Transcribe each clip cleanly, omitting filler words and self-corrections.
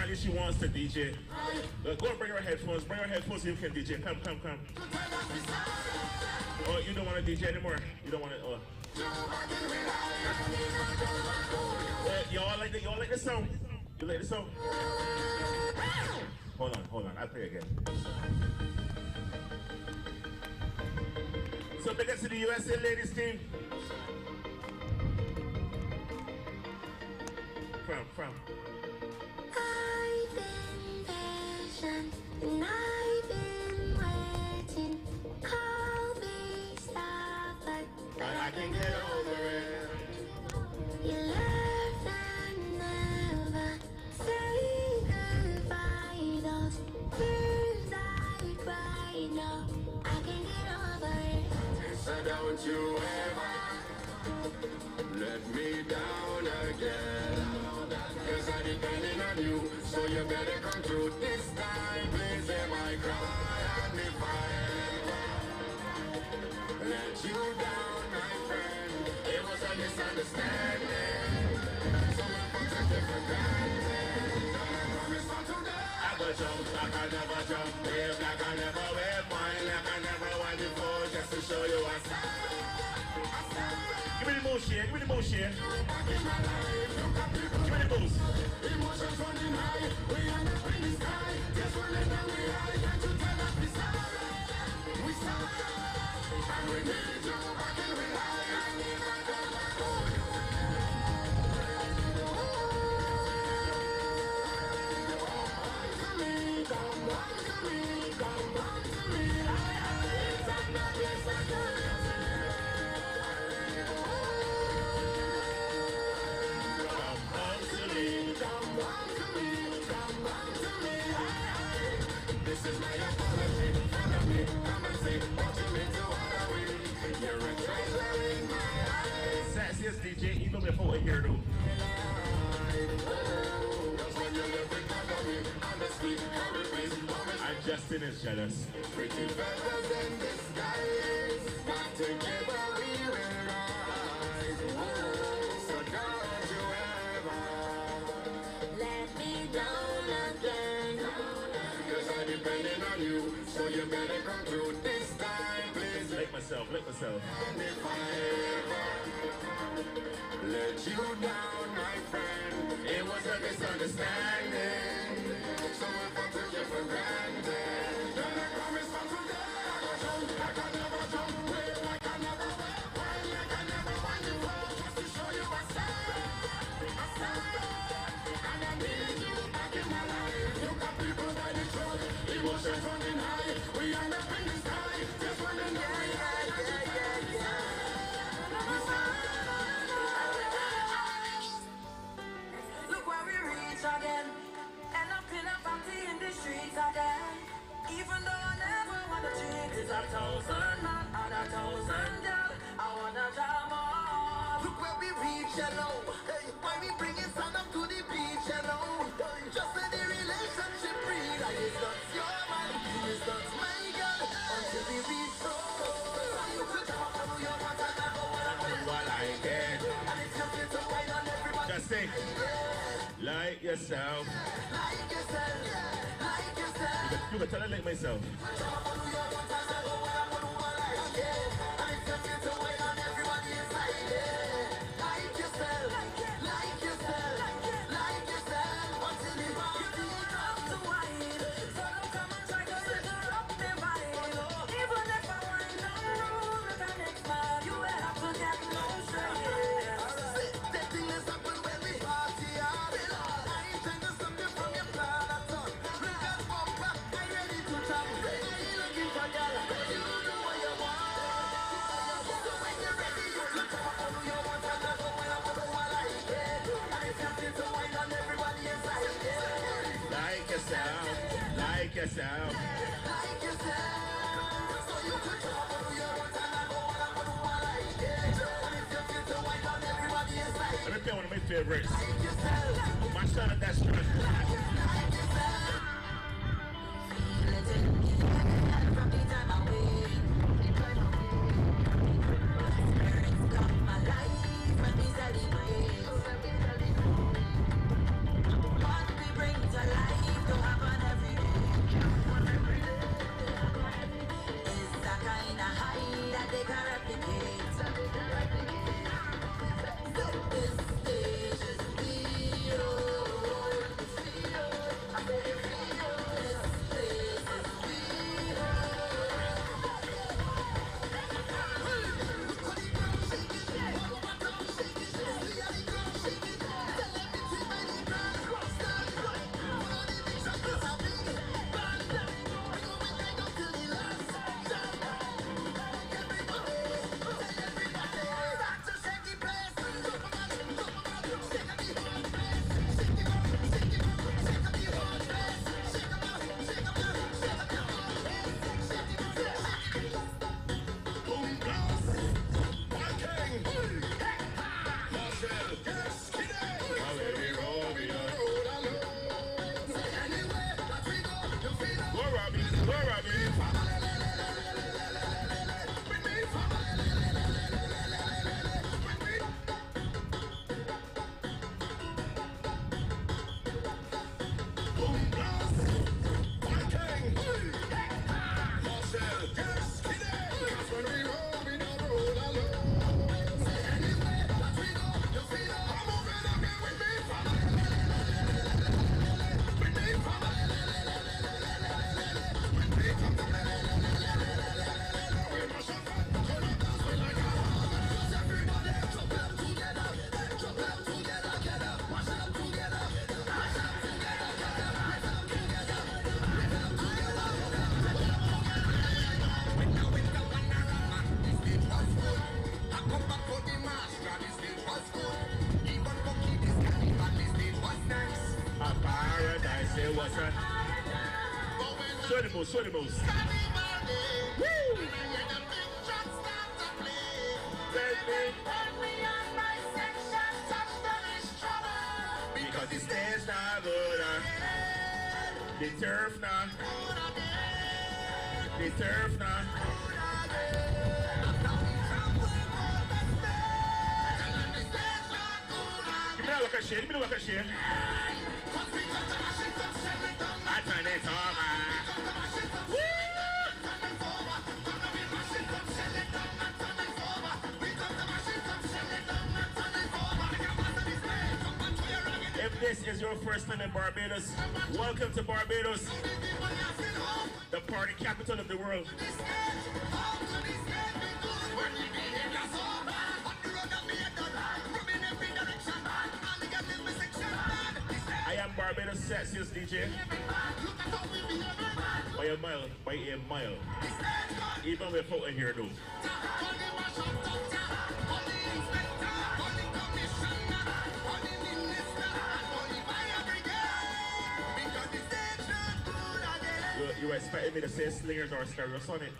apparently she wants to DJ. Go and bring her headphones. Bring her headphones so you can DJ. Come. Oh, you don't want to DJ anymore? You don't want to, y'all like the song? You like the song? Hold on, I'll play again. So big up to the USA ladies team. From. I've been patient and I've been waiting. Call me stubborn, but I can get over it. You left and never say goodbye. Those tears I cried, no, I can get over it. So don't you ever let me down again, 'cause I'm depending on you, so you better come through this time. Please hear my cry, and if I ever let you down, my friend, it was a misunderstanding, so if I took it for granted, I promise not to die. I go jump like I never jump, wave like I never wave, wine like I never wine before, just to show you a side. Give me the most share. Give me the most. Emotions running high, we end up in the sky. Just running down the high, can't you tell us we sorry? We sorry, and we need you back in the high. I need my girl back home. Come on to me. It's not this again. This is my apology, follow me, come and see what you mean to all of me. You're a treasure in my eyes. Sassiest DJ, even before a year though. That's when you live in front of me, honestly, I'm Justin is jealous. Pretty feathers in disguise, not together we will rise. So don't you ever Let me down again. 'cause I'm depending on you, so you better come through this time, please. Lick myself. And if I ever let you down, my friend, it was a misunderstanding. So if I took you for granted, then I promise not to die. I go jump like I never jump, wave like I never wave, wine like I never wine before, just to show you a side. And I need you back in my life. You got people by the truck, emotions running high, we end up in the sky, just running high. Look where we reach again, end up in a party in the streets again. Even though I never wanna cheat, it's 1,000 man and 1,000 girl. I wanna jam on. Look where we reach, hello. Hey, why we bringing sun up to the beach, hello. Just let the relationship breathe. Like it's not your man, it's not my girl. Until we reach home, you could talk about your want and I go What I get. and it's just to wine on everybody. Just say, like yourself. Like yourself, like yourself. You can tell I like myself. Talk about your want and I go like and it's just to wine on everybody inside. Like yourself, like yourself, like yourself. Until the party Love to wine, so don't come and try to interrupt me vibe. Even if I wind down the road with the next man, you will have to get no straight. that thing is happen when we party hard. I ain't trying to stop you from your plan at all. Look at bumper, I ready to jump. I ain't looking for y'all, you know what you want. So when you're ready, you look up all you want and I go when I want to like it. And it's happy to wine on everybody inside it. Like yourself. Like yourself. Like yourself. So you could talk all you want and I go when I want to like it. And it's happy to wine on everybody inside Let me it. play one of my favorites. Like yourself. My son of that strength. Like yourself. From the time I wake, parents got my life, when we celebrate. What we bring to life. when we roll, we don't. Go Robbie, go Robbie. Show the most. Because the stage not good, the turf now, the turf now. Give me a look at shit, give me a look at shit. I turn it on, If this is your first time in Barbados, welcome to Barbados, the party capital of the world. I am Barbados sexiest DJ. By a mile, by a mile. Even without a hair though. You expected me to say Slingers or Stereosonic?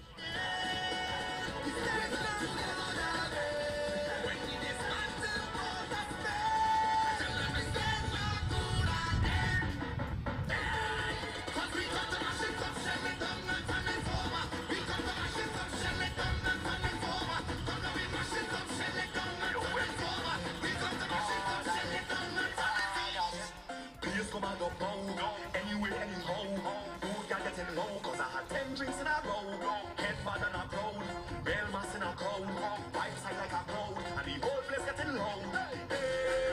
Please come and up now. Anyway, anyhow. Getting low, cause I had 10 drinks in a row. Head bad in a crowd, real mass in a crowd. Vibes high like a crowd, and the whole place getting low.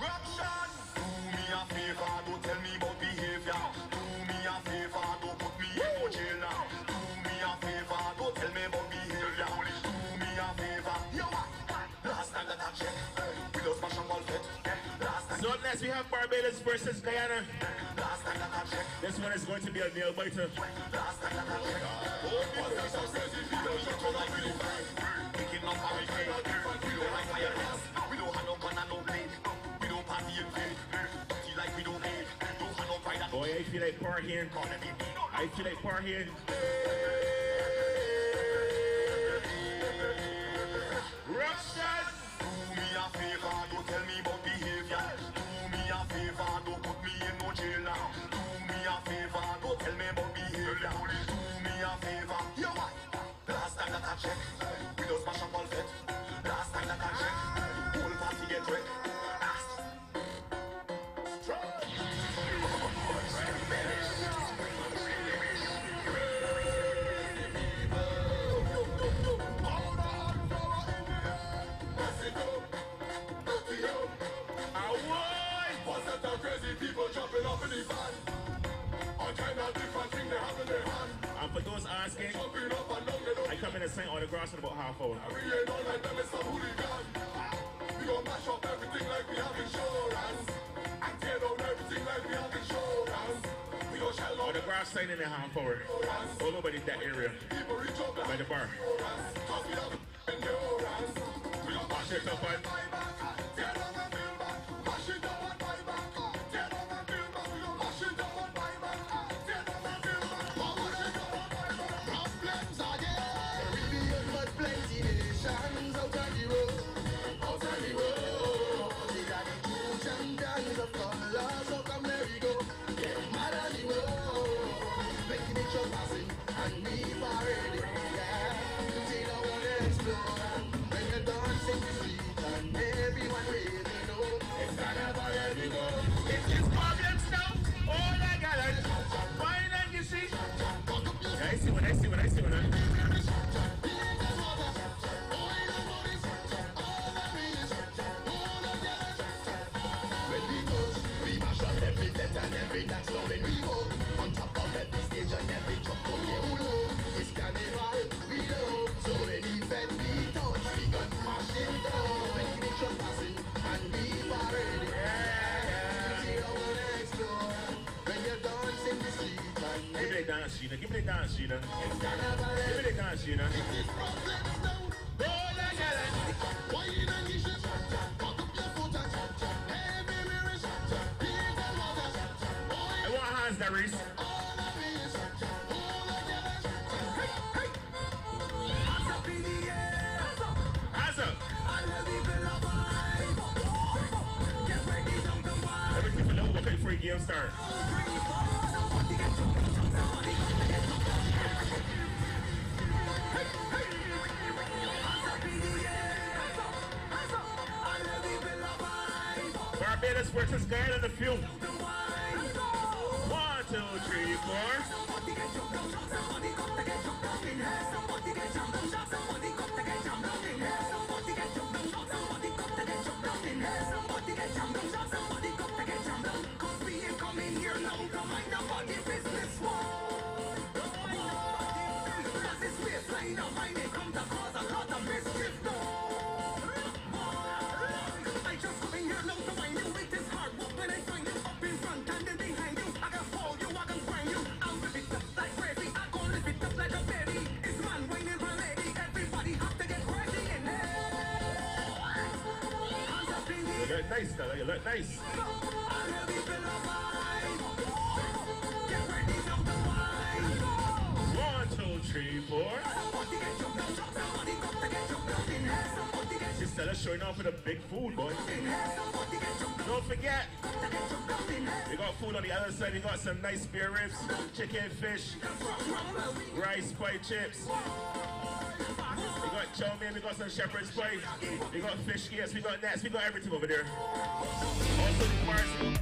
Ruction! Do me a favor, don't tell me about behavior. Do me a favor, don't put me in no jail now. Do me a favor, don't tell me about behavior. Do me a favor, yo, last time that I checked, we don't smash and ball fit. So up next we have Barbados versus Guyana. This one is going to be a nail biter. Boy, I feel like partying. I feel like partying. Russian! Do me a favor, don't tell me about behavior. Do me a favor, don't put me in no jail now. Do me a favor, don't tell me about behavior. Do me a favor, yo what? Last time that I checked, we don't smash up all fit. Last time that I checked, whole party get wrecked. People jumping up in the van. All kind of different things they have in their hand. And for those asking, Jumping up and down, they don't. I come in and sing autographs in about half hour. We ain't all like them, it's a hooligan. We gon' mash up everything like we have insurance. And tear down everything like we have insurance. We gon' shell out Autograph signing in half hour. All over in that area. people reach up By like the bar. insurance. Cause we have endurance. We gon' mash Check it up up on. and buy back. Tear down and build back. Mash it up and buy back. Tear down and build back. We gon' mash it up and buy back. Tear down and build back. Mash it up and buy back. Problems are there. We be in much plenty nation. When you dance in the street and everyone really know. It's carnival every go. It's just problems now. All I got is wine and you see. I see one. When we go, we mash up every set and every dance. So when we go, on top of every stage and every jump, oh yeah, who know? It's carnival, we know. So any event we touch, we got mash it down. When we trespassing and we parade, see how we explore. When you dance in the street and Give me the dance, Sheena. Give me the dance, Sheena. it's carnival, Give me the dance, Sheena. it's problems now. All I got is Wine and you should put up your foot and every mirror, beat and water. I want hands, that Reese. All of this, all of that. Hands up in the air. Hands up. All the people are vibe. Get ready now to wild. Everything for low. Okay, free game start. Barbados versus Guyana in the field. 1, 2, 3, 4. I just come in here now to find you. It is hard work when I find you up in front and then behind you. I can hold you, I can grind you. I'll rip it up like crazy. I gon' lift it up like a baby. It's man whining for lady. Everybody have to get crazy in there. Hands up in the You look nice, fella. You look nice. all the people are vibe. Get ready now to wild. 1, 2, 3, 4. Somebody get jumped up, somebody got to get jumped up in here. Somebody get This fella's showing off with a big food, boy. in here. Somebody get jumped Don't forget, up, to get jumped up in here. we got food on the other side. We got some nice spare ribs, chicken, fish, rice, pie, chips. We got chow mein, we got some shepherd's pie. We got fish ears, we got nets, we got everything over there. Also the bars.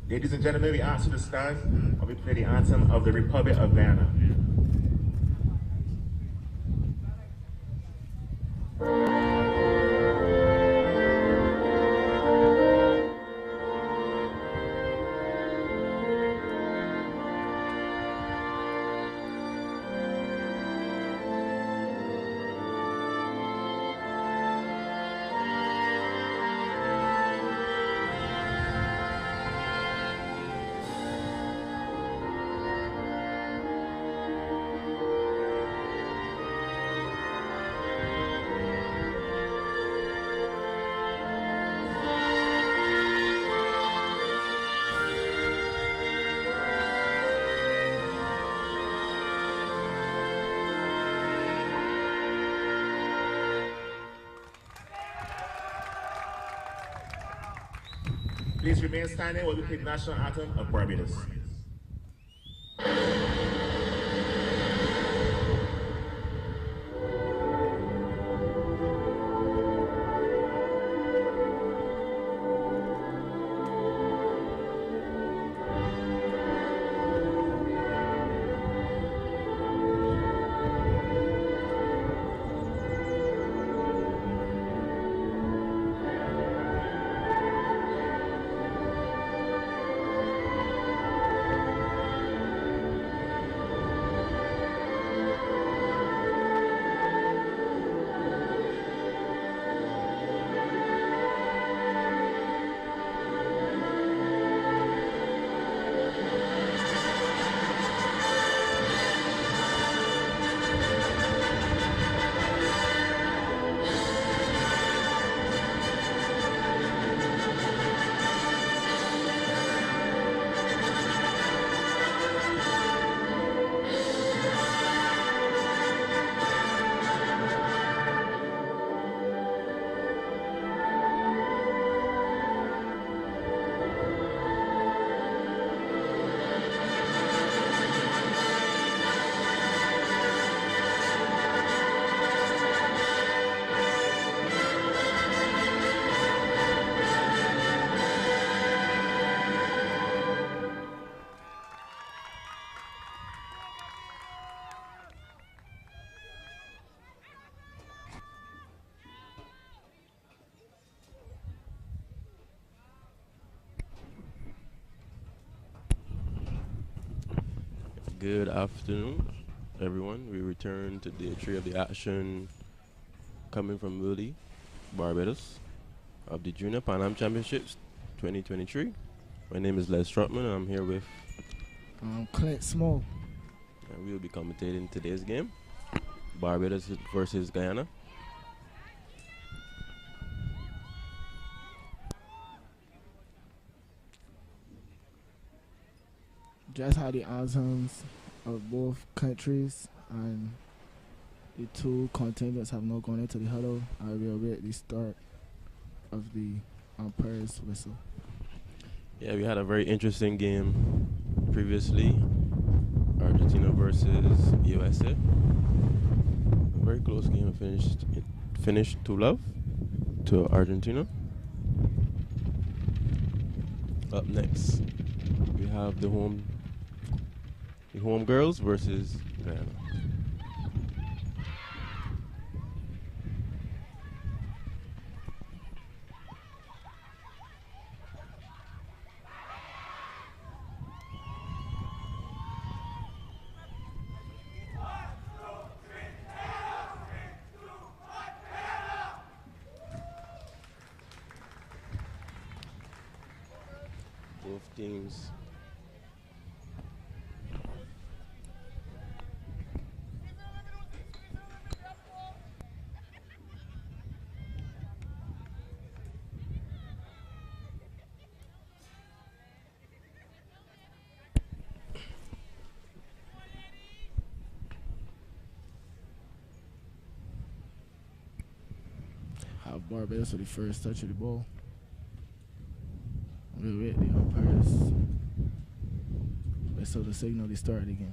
Ladies and gentlemen, we ask you to stand and we play the anthem of the Republic of Ghana. Please remain standing while we play the national anthem of Barbados. Good afternoon, everyone. We return to day 3 of the action coming from Willie, Barbados, of the Junior Pan Am Championships 2023. My name is Les Trotman, and I'm here with Clint Small. and we will be commentating today's game, Barbados versus Guyana. Just how the anthems of both countries and the two contingents have not gone into the huddle, I will await the start of the umpire's whistle. Yeah, we had a very interesting game previously, Argentina versus USA. A very close game. Finished 2-love to Argentina. Up next, we have the home girls versus Guyana. Both teams Have Barbados with the first touch of the ball. We'll wait the umpires. Whistle the signal to start the game.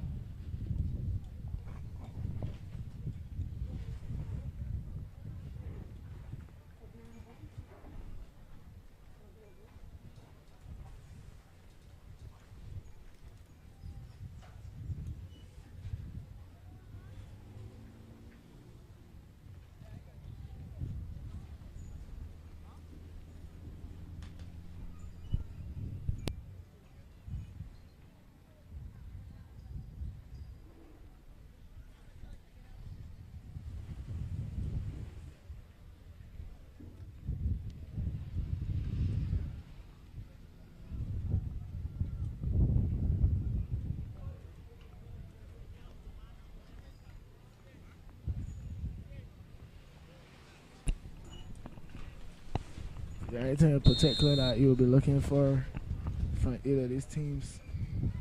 there anything in particular that you will be looking for from either of these teams?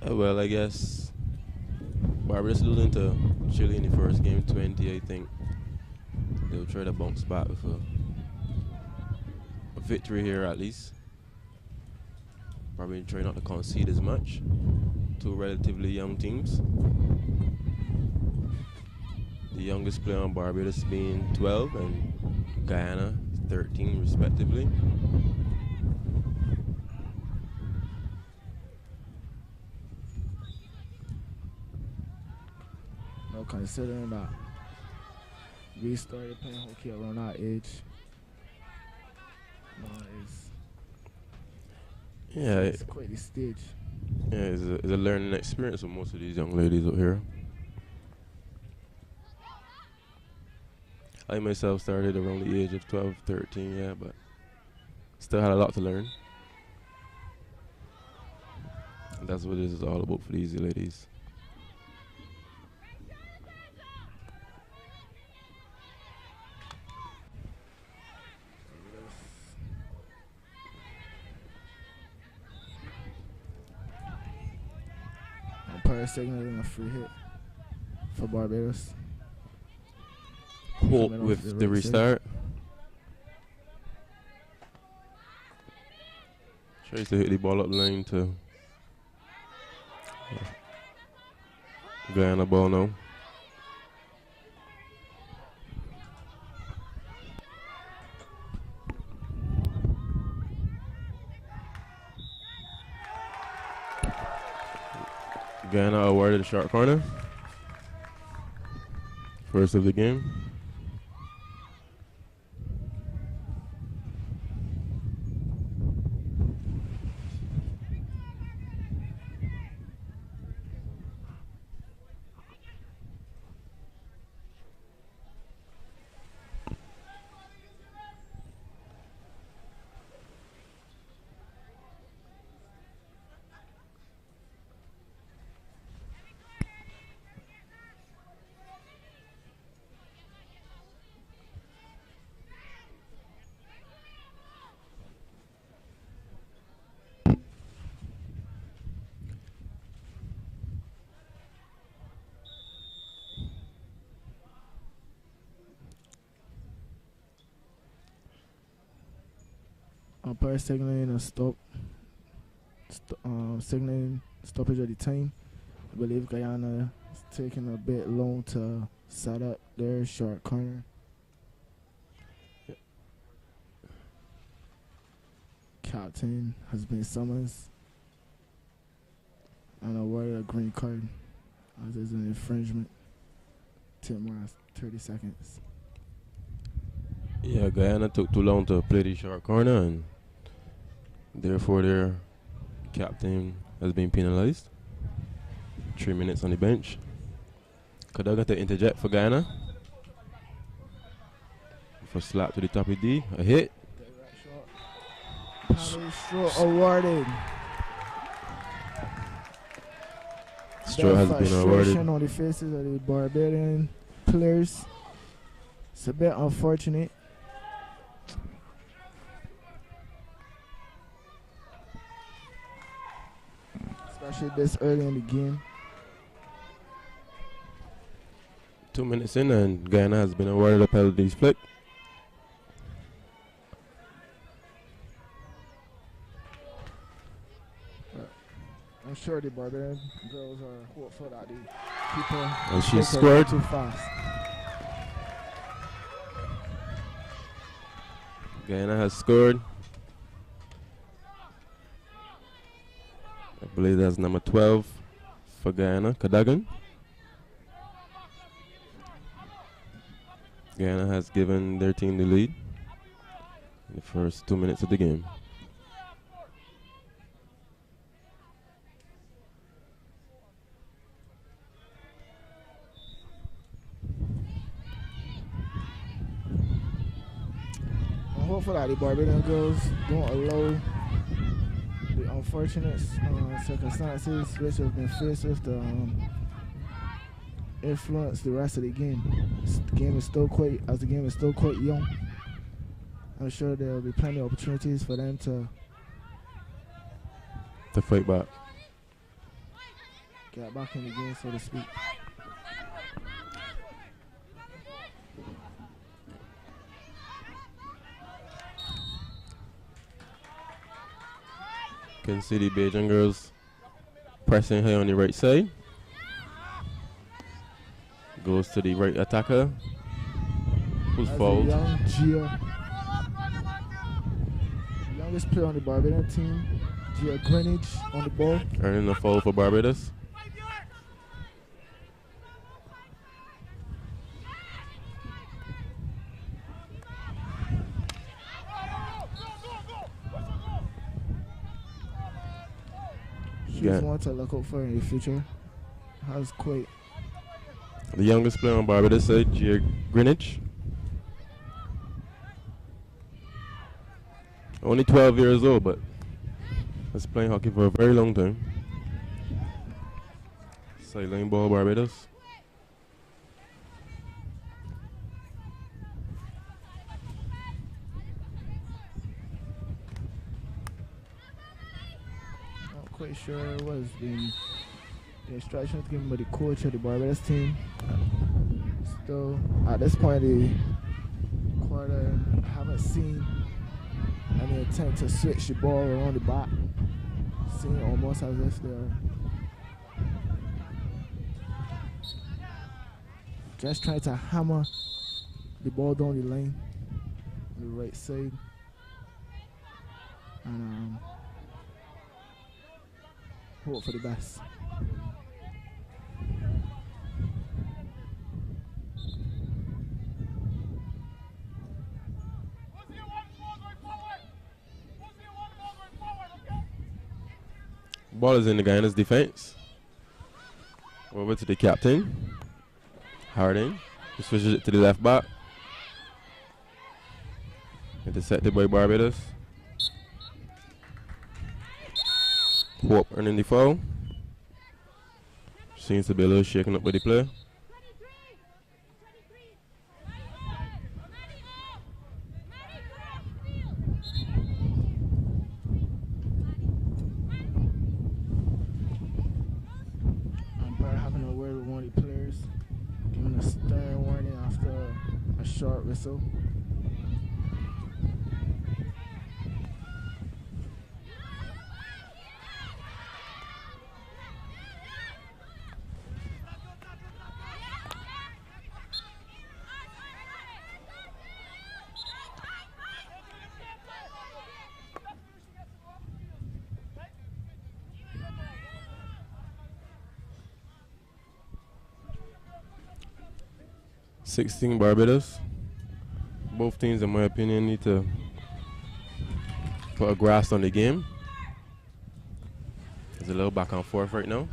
Well, I guess Barbados losing to Chile in the first game, 20. I think they'll try to bounce back with a victory here at least. Probably try not to concede as much. Two relatively young teams. The youngest player on Barbados being 12 and Guyana 13 respectively. No, considering that we started playing hockey around our age. No, it's quite the stage. Yeah, it's a learning experience for most of these young ladies out here. I myself started around the age of 12, 13, yeah, but still had a lot to learn. And that's what this is all about for these ladies. Umpire signaling a free hit for Barbados. Holt Coming off with the the right restart. Tries to hit the ball up line to Guyana ball now. Guyana awarded a short corner. First of the game. Umpire signaling a signaling stoppage of the time. I believe Guyana is taking a bit long to set up their short corner. Captain has been summoned and awarded a green card as is an infringement. 10 more 30 seconds. Yeah, Guyana took too long to play the short corner, and therefore their captain has been penalized. 3 minutes on the bench. Kadaga to interject for Guyana. For slap to the top of D, a hit. Penalty stroke awarded. Stroke has been awarded. Frustration on the faces of the Barbadian players. It's a bit unfortunate. Especially this early in the game. 2 minutes in, and Guyana has been awarded a penalty split. I'm sure the Barbarian girls are hopeful that the keeper And she takes it scored. too fast. Guyana has scored. I believe that's number 12 for Guyana, Kadagan. Guyana has given their team the lead in the first 2 minutes of the game. I'm hopeful that the Barbadian girls don't allow the unfortunate circumstances which have been faced with the influence the rest of the game. The game is still quite young, I'm sure there will be plenty of opportunities for them to fight back. get back in the game, so to speak. Can see the Beijing girls pressing her on the right side. Goes to the right attacker, who's As a fouled. young Gia, youngest player on the Barbadian team, Gia Greenwich on the ball. Earning a foul for Barbados. She's Yeah. one to look out for in the future. Has quite The youngest player on Barbados side, Gia Greenwich. Only 12 years old, but has playing hockey for a very long time. Sideline ball, Barbados. not quite sure what has been the instructions given by the coach of the Barbados team. Still, at this point in the quarter, I haven't seen any attempt to switch the ball around the back. Seeing almost as if they're just trying to hammer the ball down the lane on the right side. And hope for the best. Ball is in the Guyana's defense. Over to the captain, Harding. He switches it to the left back. Intercepted by Barbados. Hope earning the foul. Seems to be a little shaken up by the player. Umpire having a word with one of the players, giving a stern warning after a short whistle. (16) Barbados. Both teams, in my opinion, need to put a grasp on the game. There's a little back and forth right now.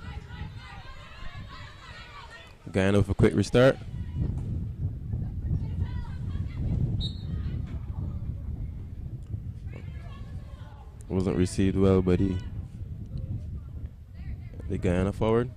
Guyana with a quick restart. Wasn't received well by the Guyana forward.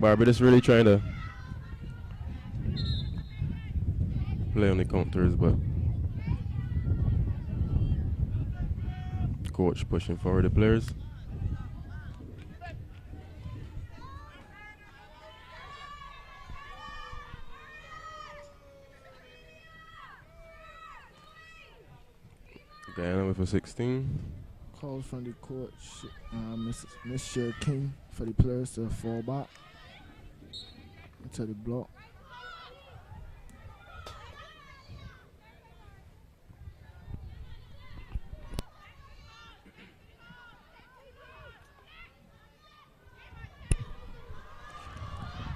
Barbados really trying to play on the counters, but coach pushing forward the players. Guyana with a 16. Calls from the coach, Miss Sher King, for the players to fall back into the block.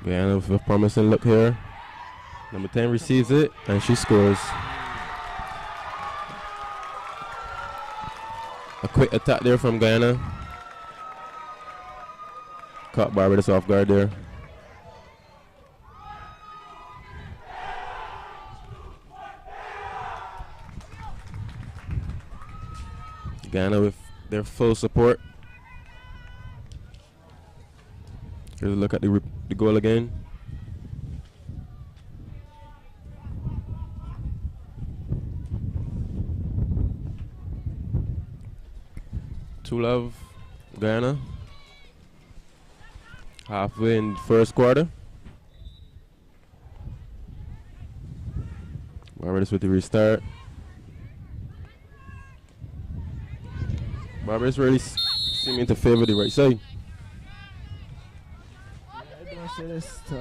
Guyana with a promising look here. Number 10 receives it and she scores. A quick attack there from Guyana. Caught Barbados off guard there. Guyana with their full support. Here's a look at the goal again. Two love, Guyana. Halfway in the first quarter. Barbados with the restart. Barbados really seeming to favor the right side. I don't say this to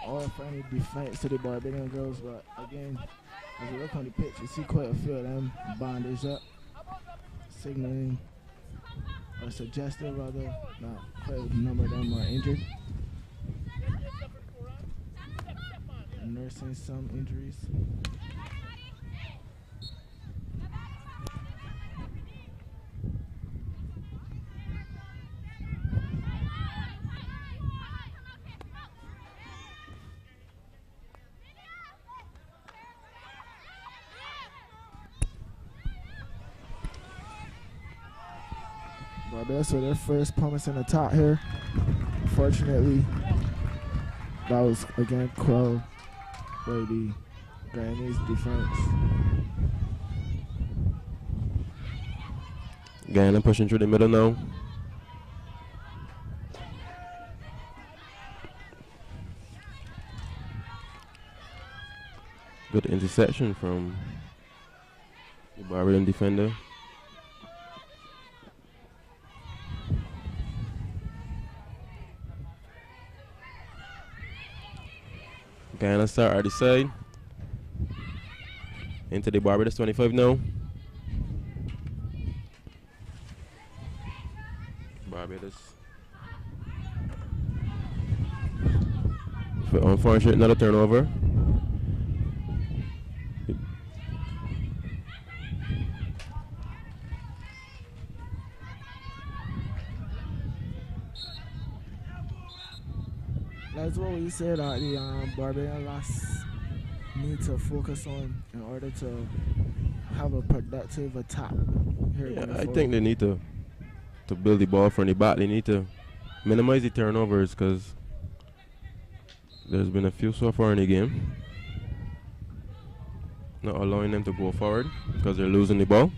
offer any defense to the Barbadian girls, but again, as you look on the pitch, you see quite a few of them bandaged up, signaling or suggesting rather, not quite a number of them are injured. And nursing some injuries. Barbados with their first promising attack here. Fortunately, that was again quelled by the Guyanese defense. Guyana pushing through the middle now. Good interception from the Barbadian defender. Guyana start at the side. Into the Barbados 25 now. Barbados. Unfortunate, another turnover. That's what we said that the Barbadian lads need to focus on in order to have a productive attack here. Yeah, I think they need to build the ball from the back. They need to minimize the turnovers because there's been a few so far in the game. Not allowing them to go forward because they're losing the ball.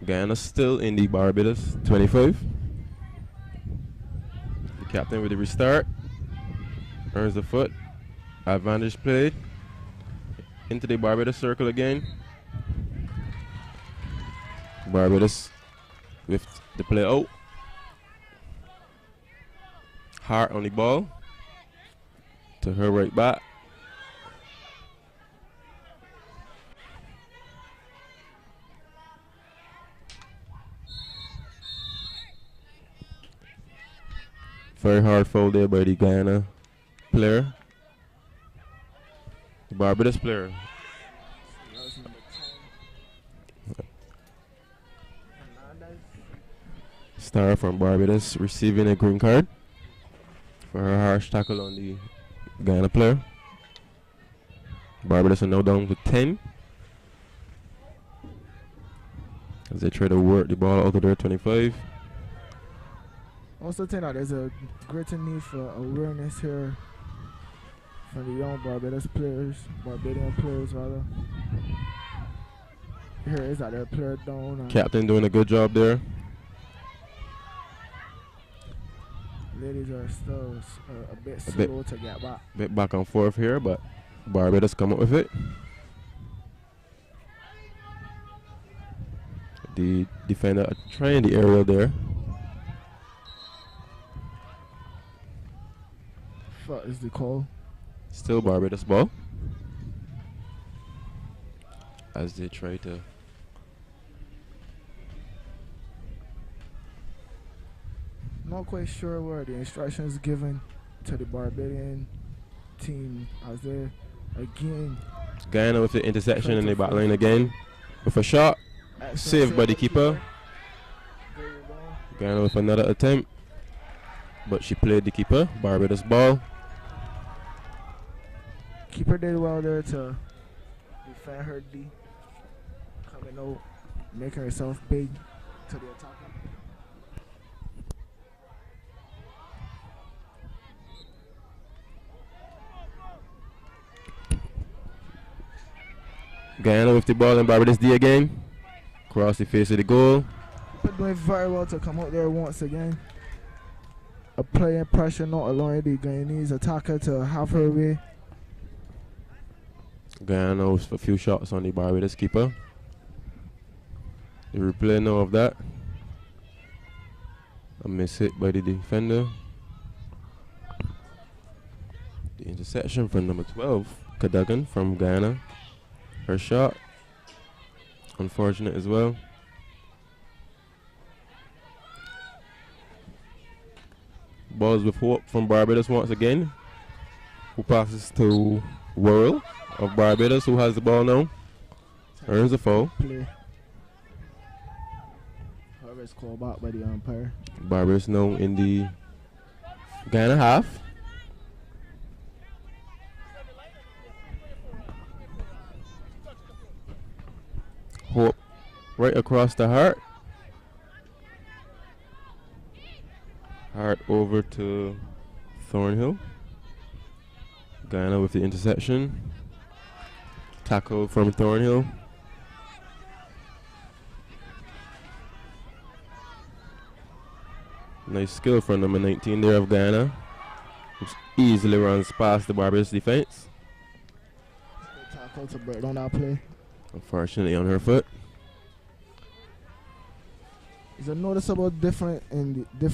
Guyana still in the Barbados 25. The captain with the restart. Earns the foot. Advantage played. Into the Barbados circle again. Barbados with the play out. Hart on the ball. To her right back. Very hard foul there by the Guyana player. The Barbados player. Star from Barbados receiving a green card for her harsh tackle on the Guyana player. Barbados are now down to 10 as they try to work the ball out of their 25. Also think that there's a greater need for awareness here from the young Barbadian players rather. Here is that their player down. Captain doing a good job there. Ladies are still a bit slow to get back. Bit back and forth here, but Barbados come up with it. The defender trying the aerial there. What is the call? Still Barbados ball. As they try to not quite sure where the instructions given to the Barbadian team as they again Guyana with the interception in the back line again with a shot. Excellent Saved by the keeper. Great ball. Guyana with another attempt. But she played the keeper. Barbados ball. Keeper did well there to defend her D. Coming out, making herself big to the attacker. Guyana with the ball and Barbados D again. Cross the face of the goal. Keeper doing very well to come out there once again. Applying pressure, not allowing the Guyanese attacker to have her way. Guyana with a few shots on the Barbados keeper. The replay now of that. A miss hit by the defender. The interception from number 12, Cadogan from Guyana. Her shot, unfortunate as well. Balls with hope from Barbados once again. Who passes to Worrell of Barbados, who has the ball now. Earns a foul. Play. However, it's called back by the umpire. Barbados now in the Guyana half. Hope right across the heart. Heart over to Thornhill. Guyana with the interception. Tackle from Thornhill. Nice skill from number 19 there of Guyana, which easily runs past the Barbados defense. Tackle to break on that play. Unfortunately on her foot. It's a noticeable difference in the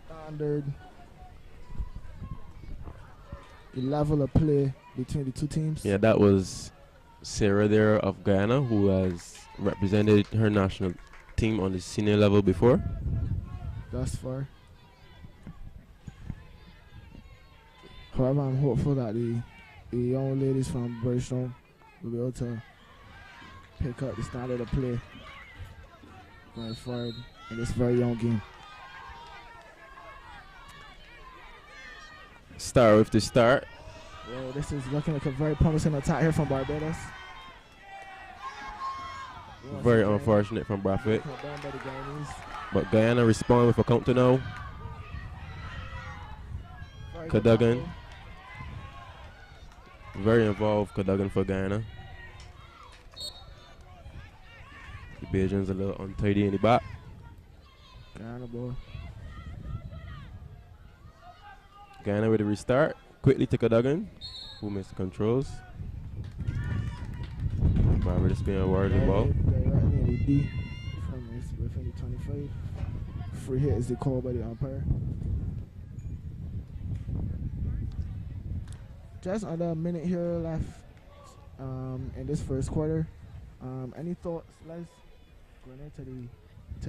standard, the level of play between the two teams. Yeah, that was Sarah there of Guyana, who has represented her national team on the senior level before. Thus far. However, I'm hopeful that the young ladies from Birchstone will be able to pick up the standard of play going forward in this very young game. Star with the start. Well, this is looking like a very promising attack here from Barbados. Very unfortunate from Bradford. Cut down by the Guyanese. But Guyana respond with a counter now. Very good Cadogan. tackle. Very involved Cadogan for Guyana. The Bajans a little untidy in the back. Guyana boy. Guyana with a restart. Quickly to Cadogan, who missed the controls. Barbados being awarded the ball. Directly in the D from within the 25. Free hit is the call by the umpire. Just under a minute here left in this first quarter. Any thoughts, Les? Going into the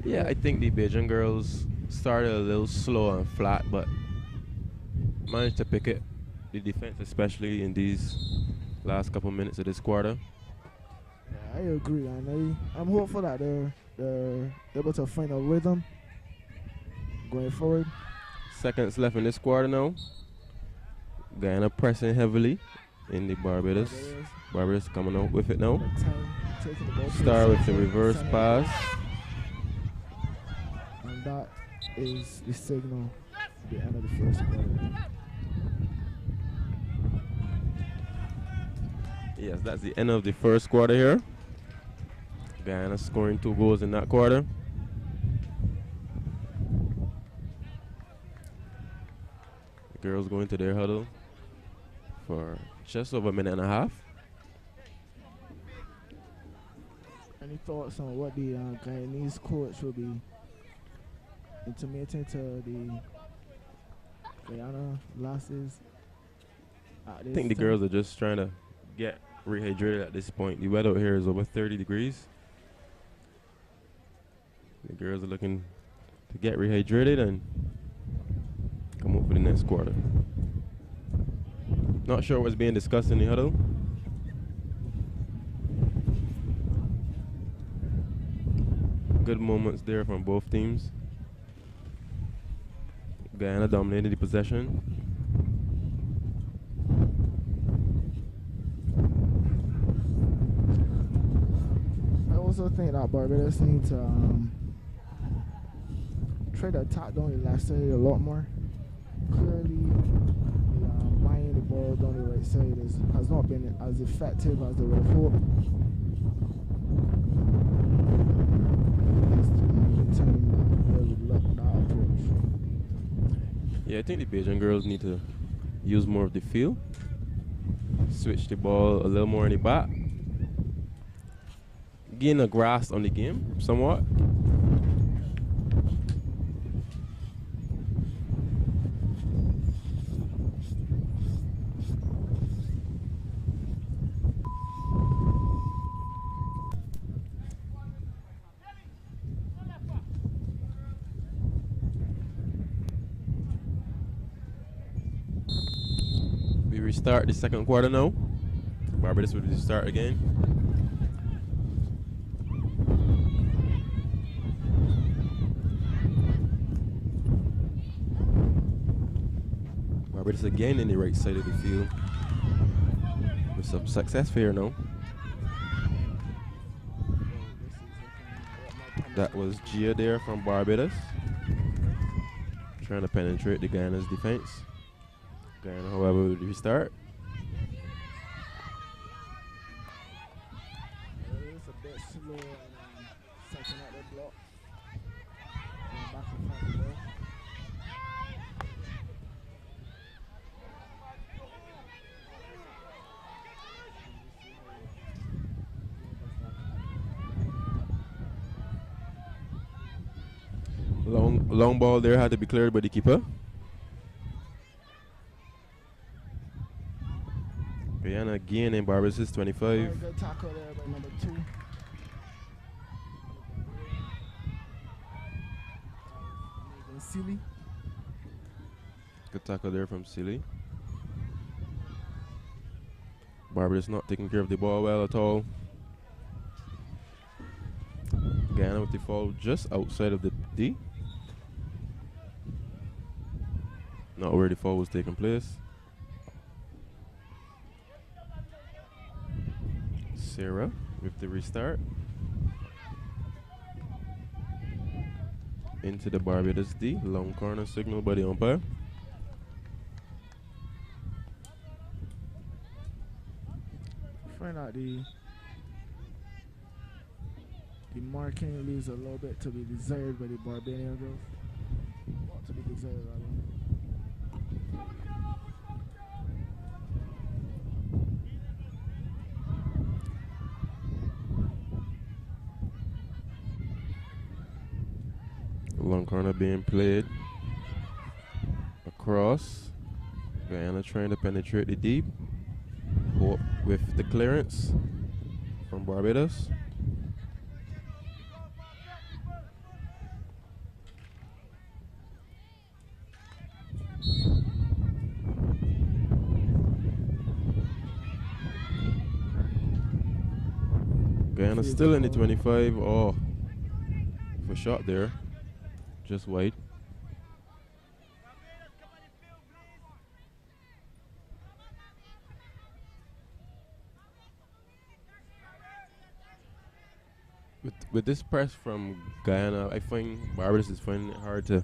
Yeah, I think the Bajan girls started a little slow and flat, but managed to pick it. The defense, especially in these last couple minutes of this quarter. Yeah, I agree, and I'm hopeful that they're able to find a rhythm going forward. Seconds left in this quarter now. Guyana pressing heavily in the Barbados. Barbados coming out with it now. The time taking the ball to Star with the center, reverse center. pass. And that is the signal at the end of the first quarter. Yes, that's the end of the first quarter here. Guyana scoring 2 goals in that quarter. The girls going to their huddle for just over a minute and a half. Any thoughts on what the Guyanese coach will be intimating to the Guyana lasses? I think the girls are just trying to get rehydrated at this point. The weather out here is over 30 degrees. The girls are looking to get rehydrated and come up for the next quarter. Not sure what's being discussed in the huddle. Good moments there from both teams. Guyana dominated the possession. I also think that Barbados need to try to attack down the left side a lot more. Clearly, buying the ball down the right side has not been as effective as they would have hoped. It's the time that they would look that approach. Yeah, I think the Beijing girls need to use more of the field. Switch the ball a little more in the back. Gain a grasp on the game somewhat. We restart the second quarter now. Barbados will restart again. Barbados again in the right side of the field. With some success here now. That was Gia there from Barbados. Trying to penetrate the Guyana's defense. Guyana, however, will restart. It's a bit slow and setting up the block. Going back and front of the ball. Long ball there had to be cleared by the keeper. Guyana again in Barbados is 25. Very good tackle there by number 2. Silly. Good tackle there from Silly. Barbados not taking care of the ball well at all. Guyana with the foul just outside of the D. Not where the foul was taking place. Sarah with the restart. Into the Barbados D. Long corner signal by the umpire. Find out the marking leaves a little bit to be desired by the Barbadian girls. Not to be desired, rather. Long corner being played across. Guyana trying to penetrate the deep. Hope with the clearance from Barbados. Guyana still in the 25. Oh, for shot there. Just wait. With this press from Guyana, I find Barbados is finding it hard to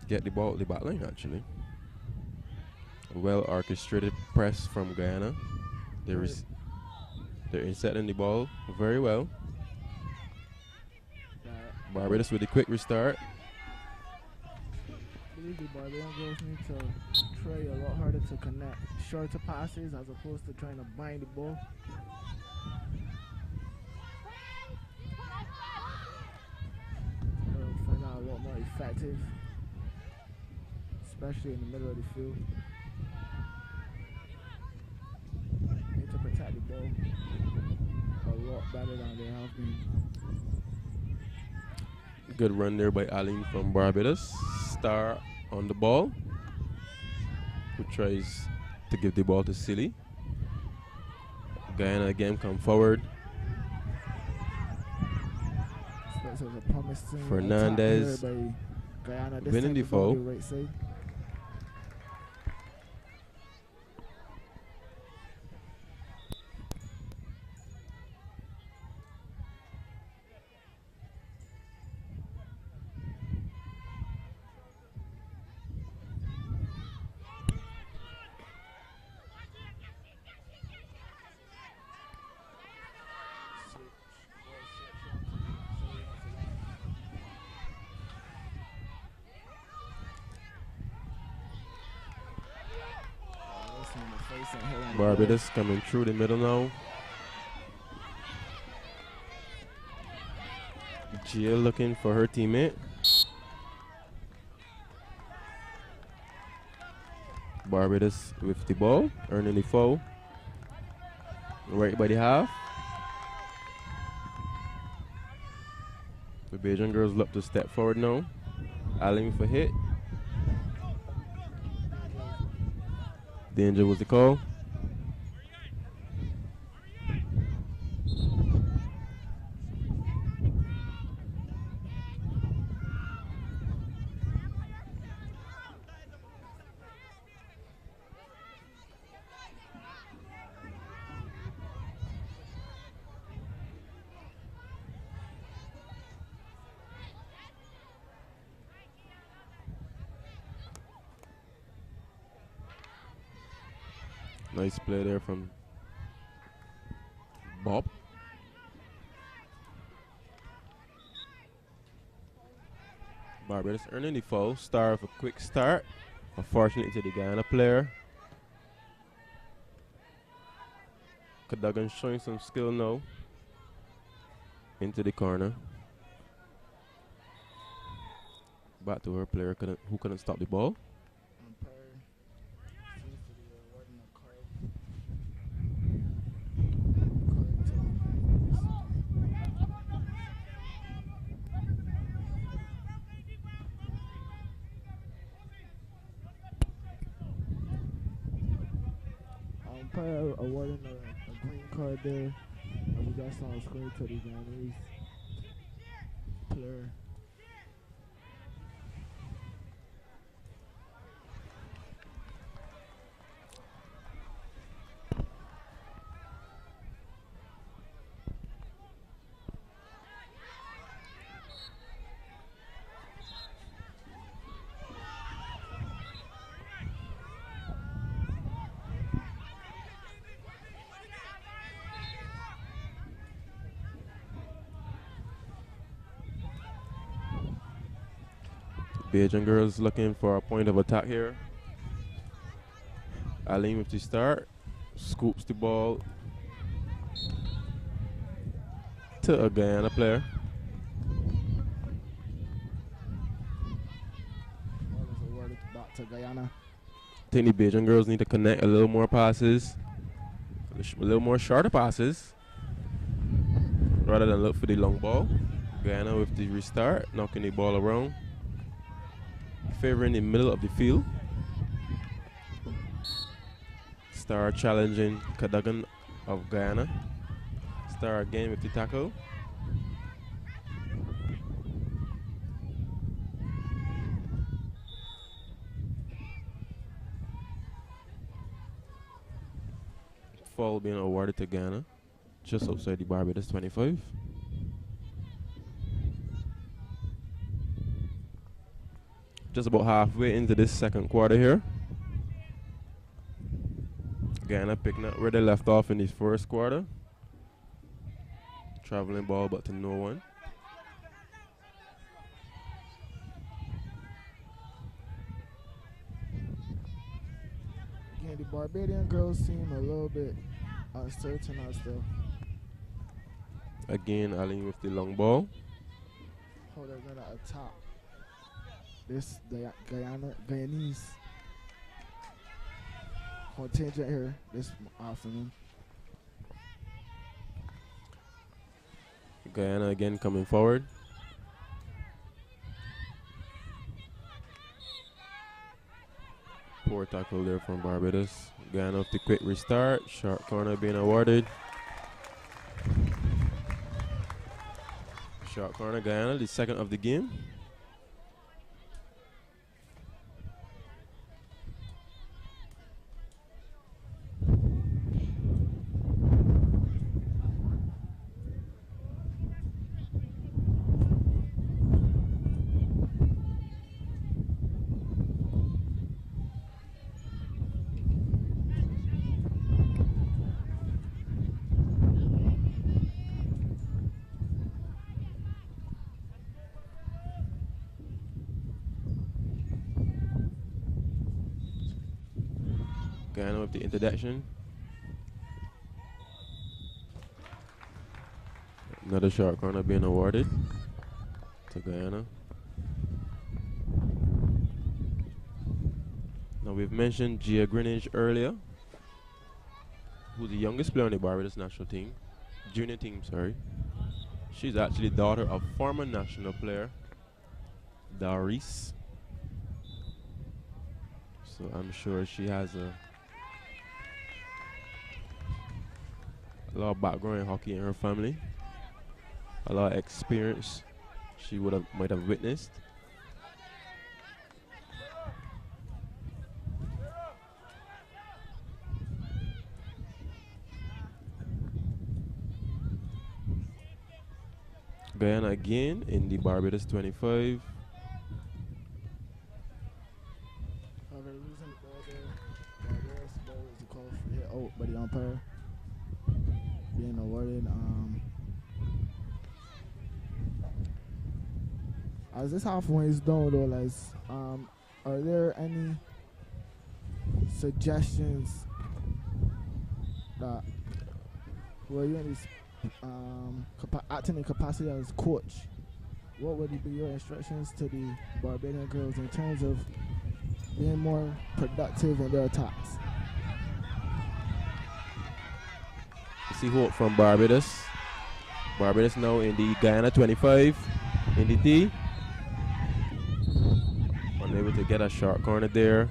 get the ball at the back line actually. A well orchestrated press from Guyana. They're insetting the ball very well. Barbados with a quick restart. I believe the Barbadian girls need to try a lot harder to connect shorter passes as opposed to trying to bind the ball. Find out a lot more effective, especially in the middle of the field. Need to protect the ball a lot better than they have been. Good run there by Aline from Barbados. Star on the ball, who tries to give the ball to Silly. Guyana again come forward. This is a promising Fernandez attack here by Guyana. This winning time the they're gonna foul. do right side. Barbados coming through the middle now. Jill looking for her teammate. Barbados with the ball, earning the foul. Right by the half. The Bajan girls look to step forward now. Allen for hit. Danger was the call. Nice play there from Bob. Barbados earning the foul. Star of a quick start. Unfortunately to the Guyana player. Cadogan showing some skill now. Into the corner. Back to her player who couldn't stop the ball. Umpire awarding a green card there. As we got on screen to the Guyanese player. Bajan girls looking for a point of attack here. Aline with the start. Scoops the ball to a Guyana player. Ball is awarded back to Guyana. I think the Bajan girls need to connect a little more passes. A little more shorter passes. Rather than look for the long ball. Guyana with the restart. Knocking the ball around. Favoring the middle of the field. Star challenging Cadogan of Guyana. Star again with the tackle. Foul being awarded to Guyana. Just outside the Barbados 25. Just about halfway into this second quarter here. Guyana picking up where they left off in this first quarter. Traveling ball but to no one. Again, the Barbadian girls seem a little bit uncertain as to Again, Aline with the long ball. how they're gonna attack this Guyanese contingent here this afternoon. Guyana again coming forward. Poor tackle there from Barbados. Guyana with the quick restart. Short corner being awarded. Short corner, Guyana, the second of the game. Guyana with the introduction. Another short corner being awarded to Guyana. Now we've mentioned Gia Greenidge earlier, who's the youngest player on the Barbados national team, junior team, sorry. She's actually daughter of former national player Doris. So I'm sure she has a lot of background in hockey in her family, a lot of experience she might have witnessed. Guyana again in the Barbados 25. For the reason Barbados ball was a call for hit out by the umpire being awarded. As this half winds down though, Les, are there any suggestions that were you in this acting in capacity as coach? What would be your instructions to the Barbadian girls in terms of being more productive in their attacks? You see hope from Barbados. Barbados now in the Guyana 25 in the T. Unable to get a short corner there,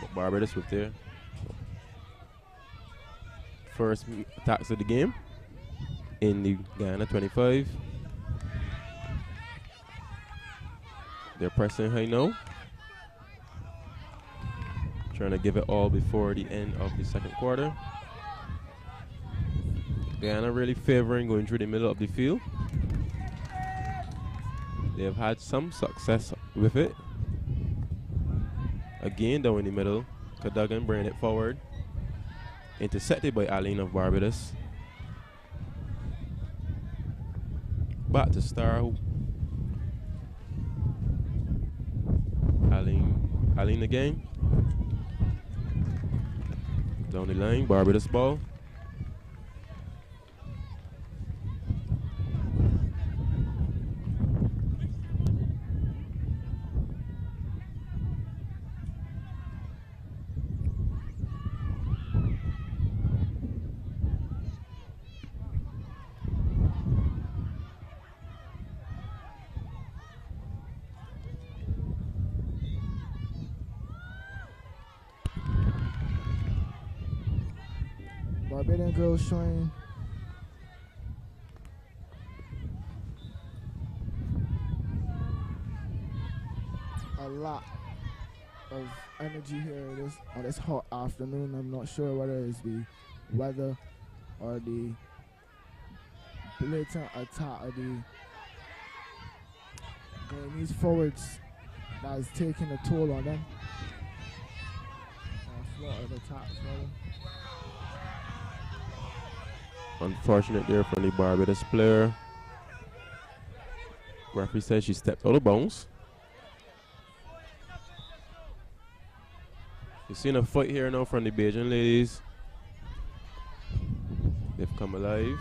but Barbados with their first attacks of the game in the Guyana 25. They're pressing high now, trying to give it all before the end of the second quarter. Guyana really favoring going through the middle of the field. They have had some success with it. Again down in the middle, Cadogan bringing it forward. Intercepted by Aline of Barbados. Back to Star. Aline again. Down the line, Barbados ball. Barbadian girls showing a lot of energy here on this hot afternoon. I'm not sure whether it's the weather or the blatant attack of the Guyanese forwards that is taking a toll on them. Slaughtered attacks, rather. Unfortunate there from the Barbados player. Referee says she stepped out of bounds. You've seen a fight here now from the Bajan ladies. They've come alive.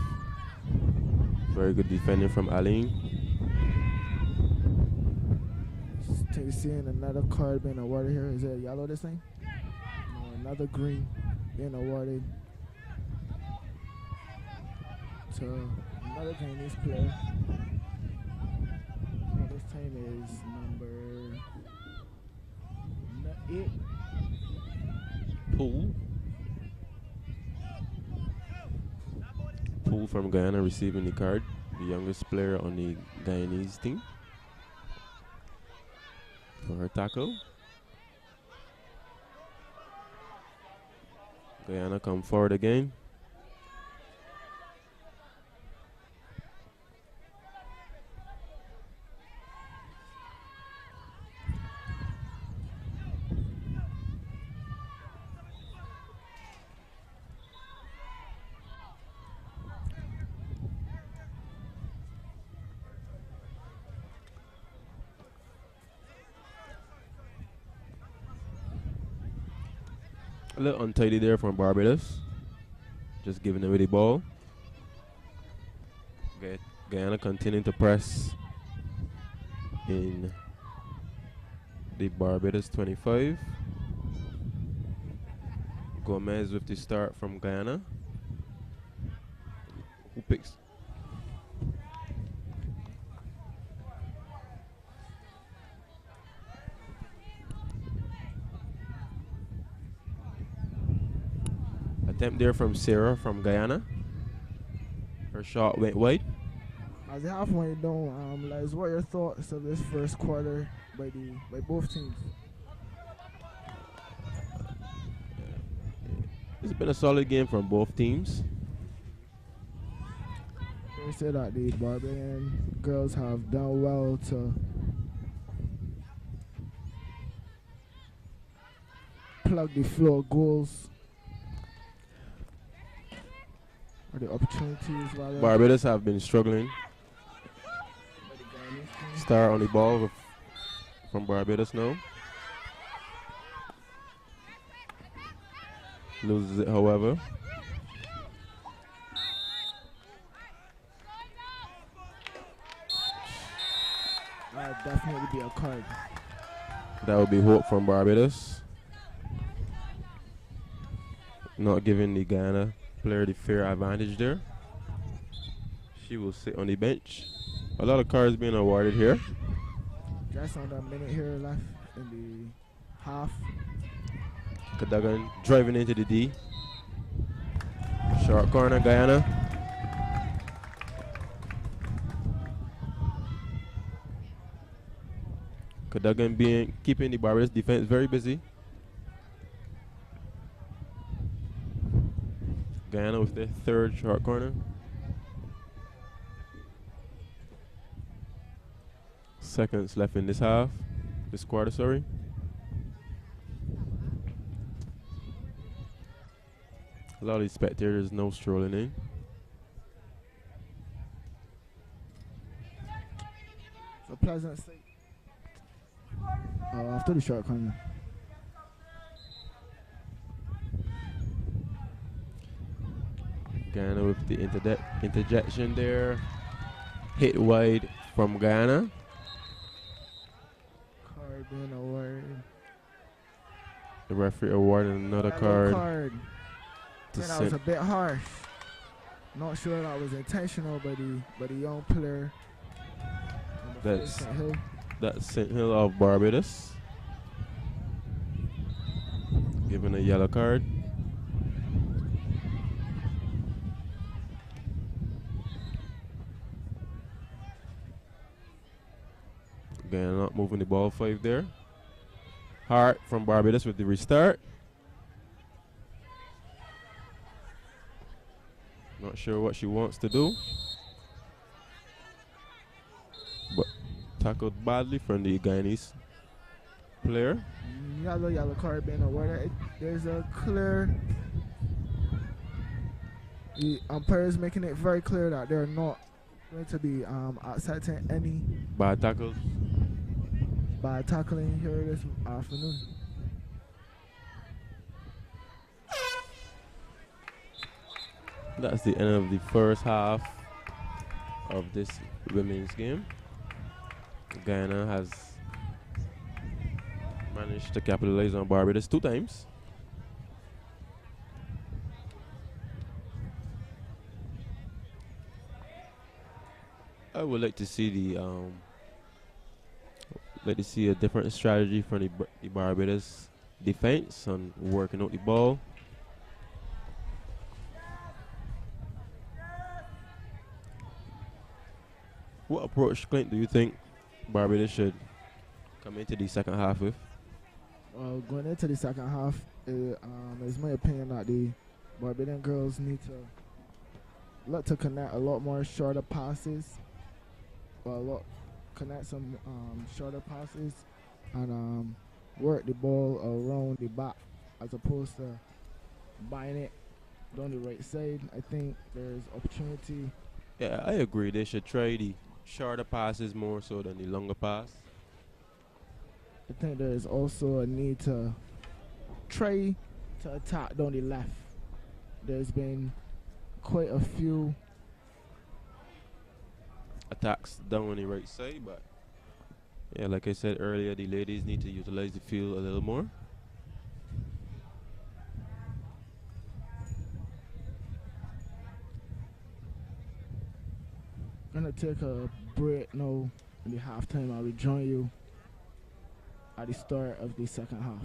Very good defending from Aline. Seeing another card being awarded here. Is it yellow this thing? No, another green being awarded to another Guyanese player. This time is number 8. Pool from Guyana receiving the card. the youngest player on the Guyanese team, for her tackle. Guyana come forward again. A little untidy there from Barbados. Just giving away the ball. Guyana continuing to press in the Barbados 25. Gomez with the start from Guyana. Who picks? Attempt there from Sarah from Guyana. Her shot went wide. As the half went down, Les, what are your thoughts of this first quarter by both teams? It's been a solid game from both teams. They say that the Barbadian girls have done well to plug the flow of goals or the opportunities rather. Barbados have been struggling. Star on the ball from Barbados now. Loses it, however. That would definitely be a card. That would be hope from Barbados. Not giving the Guyana player the fair advantage there. She will sit on the bench. A lot of cards being awarded here. Just under a minute here left in the half. Cadogan driving into the D. Short corner, Guyana. Cadogan keeping the Barbados defense very busy. Guyana with their third short corner. Seconds left in this quarter, sorry. A lot of these spectators no strolling in. A pleasant sight. After the short corner. Guyana with the interjection there. Hit wide from Guyana. Card being awarded. The referee awarded another card. That was a bit harsh. Not sure that was intentional by the young player. That's St. Hill of Barbados. Given a yellow card. Again, not moving the ball 5 there. Hart from Barbados with the restart. Not sure what she wants to do. But tackled badly from the Guyanese player. Yellow card being awarded. There's a clear. The umpires making it very clear that they're not going to be accepting any Bad tackles. by tackling here this afternoon. That's the end of the first half of this women's game. Guyana has managed to capitalize on Barbados 2 times. I would like to see a different strategy from the Barbados defense on working out the ball. What approach, Clint, do you think Barbados should come into the second half with? Going into the second half, it's my opinion that the Barbadian girls need to look to connect a lot more shorter passes, connect some shorter passes, and work the ball around the back as opposed to buying it down the right side. I think there's opportunity. Yeah, I agree. They should try the shorter passes more so than the longer pass. I think there is also a need to try to attack down the left. There's been quite a few Attacks down on the right side, but yeah, like I said earlier, the ladies need to utilize the field a little more. gonna take a break now in the halftime. I'll rejoin you at the start of the second half.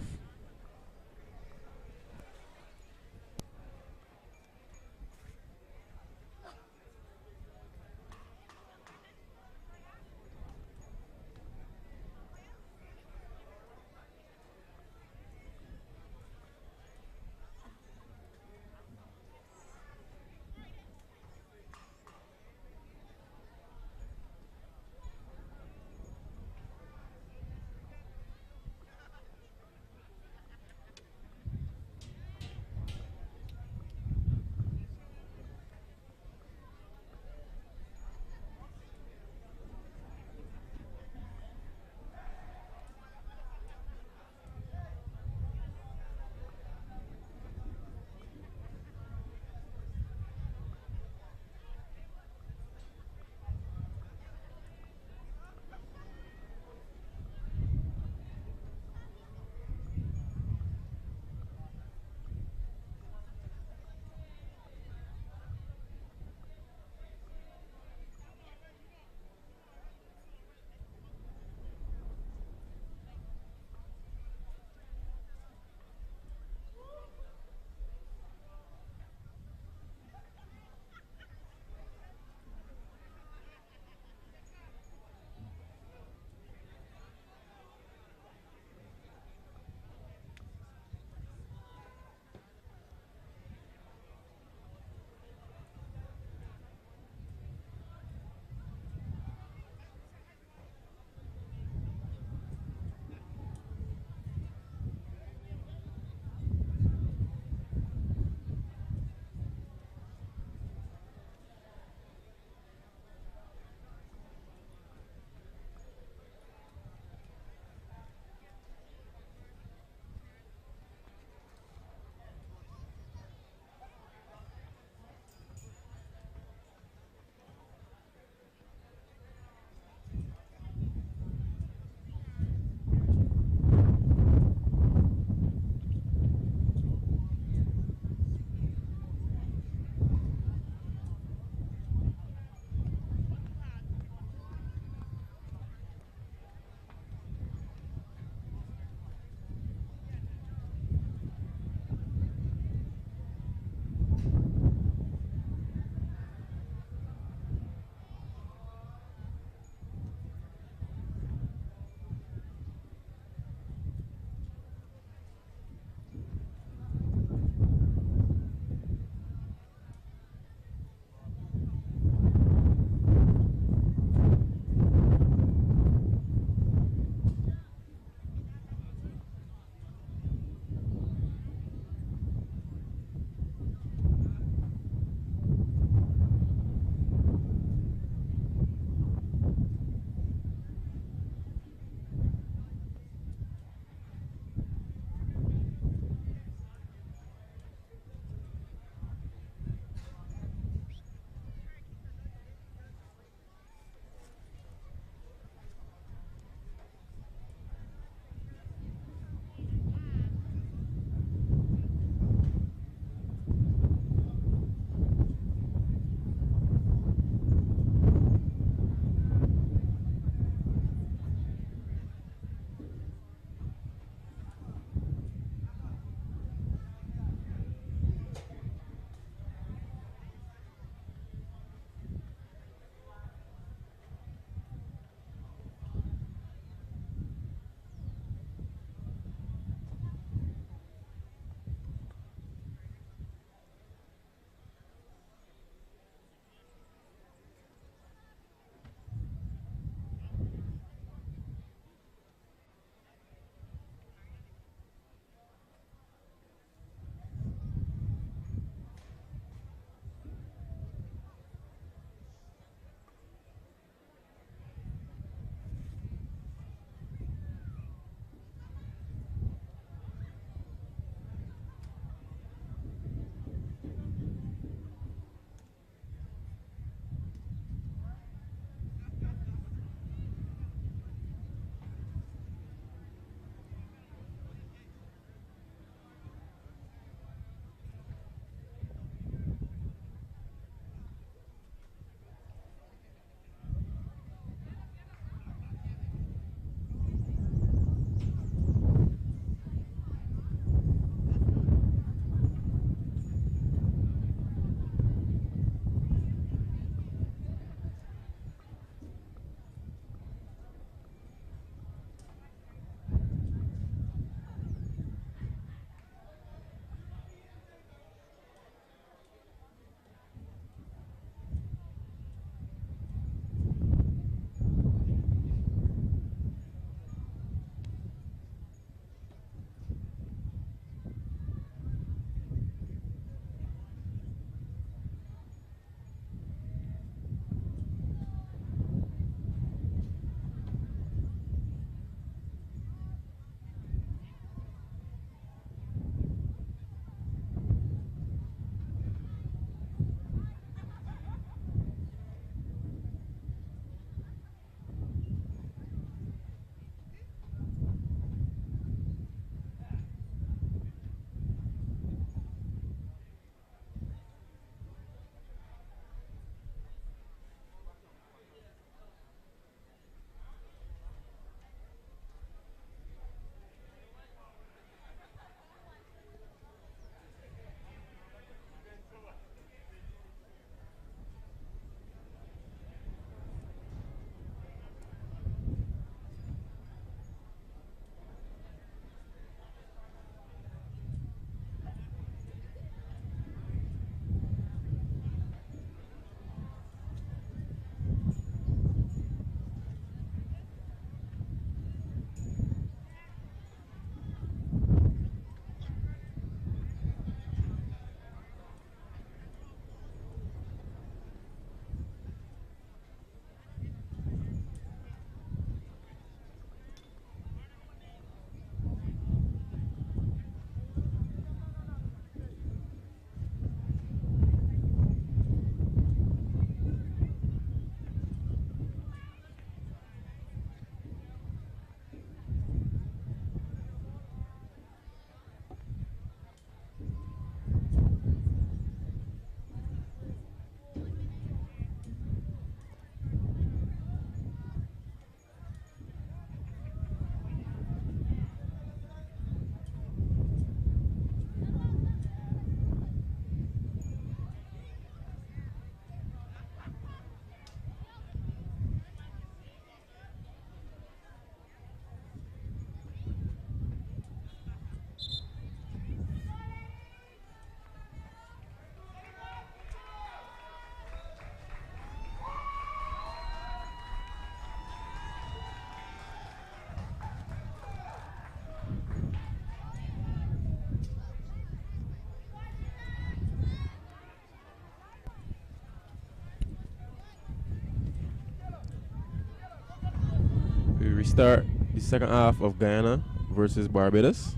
restart the second half of Guyana versus Barbados.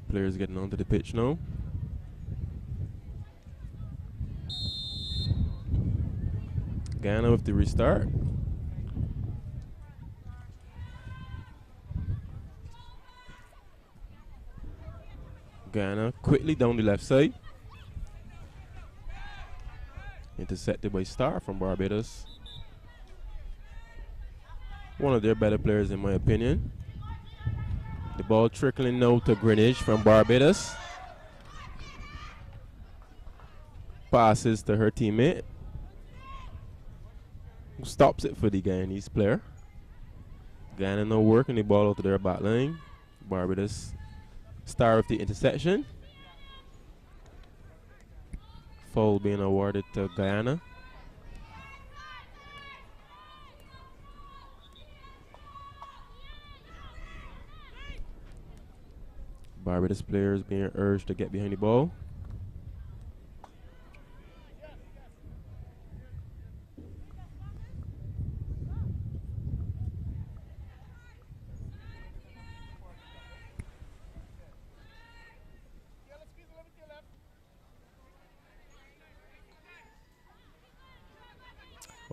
Players getting onto the pitch now. Guyana with the restart. Guyana quickly down the left side. Intercepted by Star from Barbados. One of their better players in my opinion. The ball trickling now to Greenwich from Barbados. Passes to her teammate, who stops it for the Guyanese player. Guyana now working the ball out to their back line. Barbados Star with the interception. Foul being awarded to Guyana. Barbados players being urged to get behind the ball.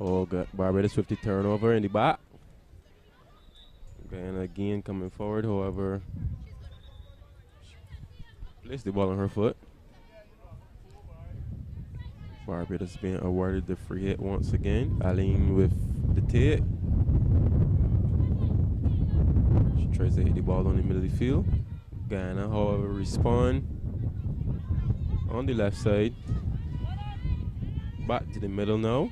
Oh, got Barbados with the turnover in the back. Guyana again coming forward, however, placed the ball on her foot. Barbados being awarded the free hit once again. Aline with the take. She tries to hit the ball on the middle of the field. Guyana, however, respond on the left side. Back to the middle now.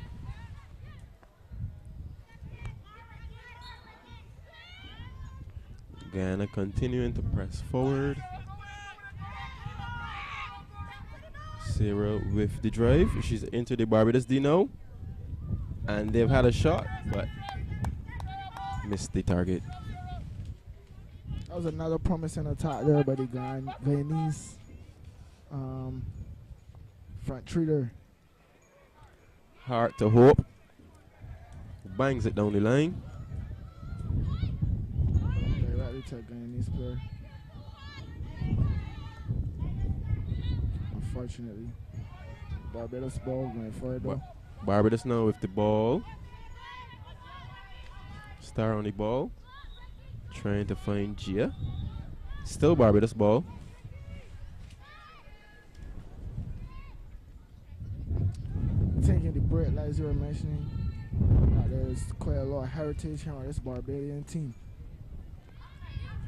Guyana continuing to press forward. Sarah with the drive. She's into the Barbados D now. And they've had a shot, but missed the target. That was another promising attack there by the Guyanese front treater. Hard to hope. Bangs it down the line. To a Guyanese player. Unfortunately, Barbados ball going forward though. Barbados now with the ball. Star on the ball. Trying to find Gia. Still Barbados ball. Taking the break, like you were mentioning, there's quite a lot of heritage here on this Barbadian team.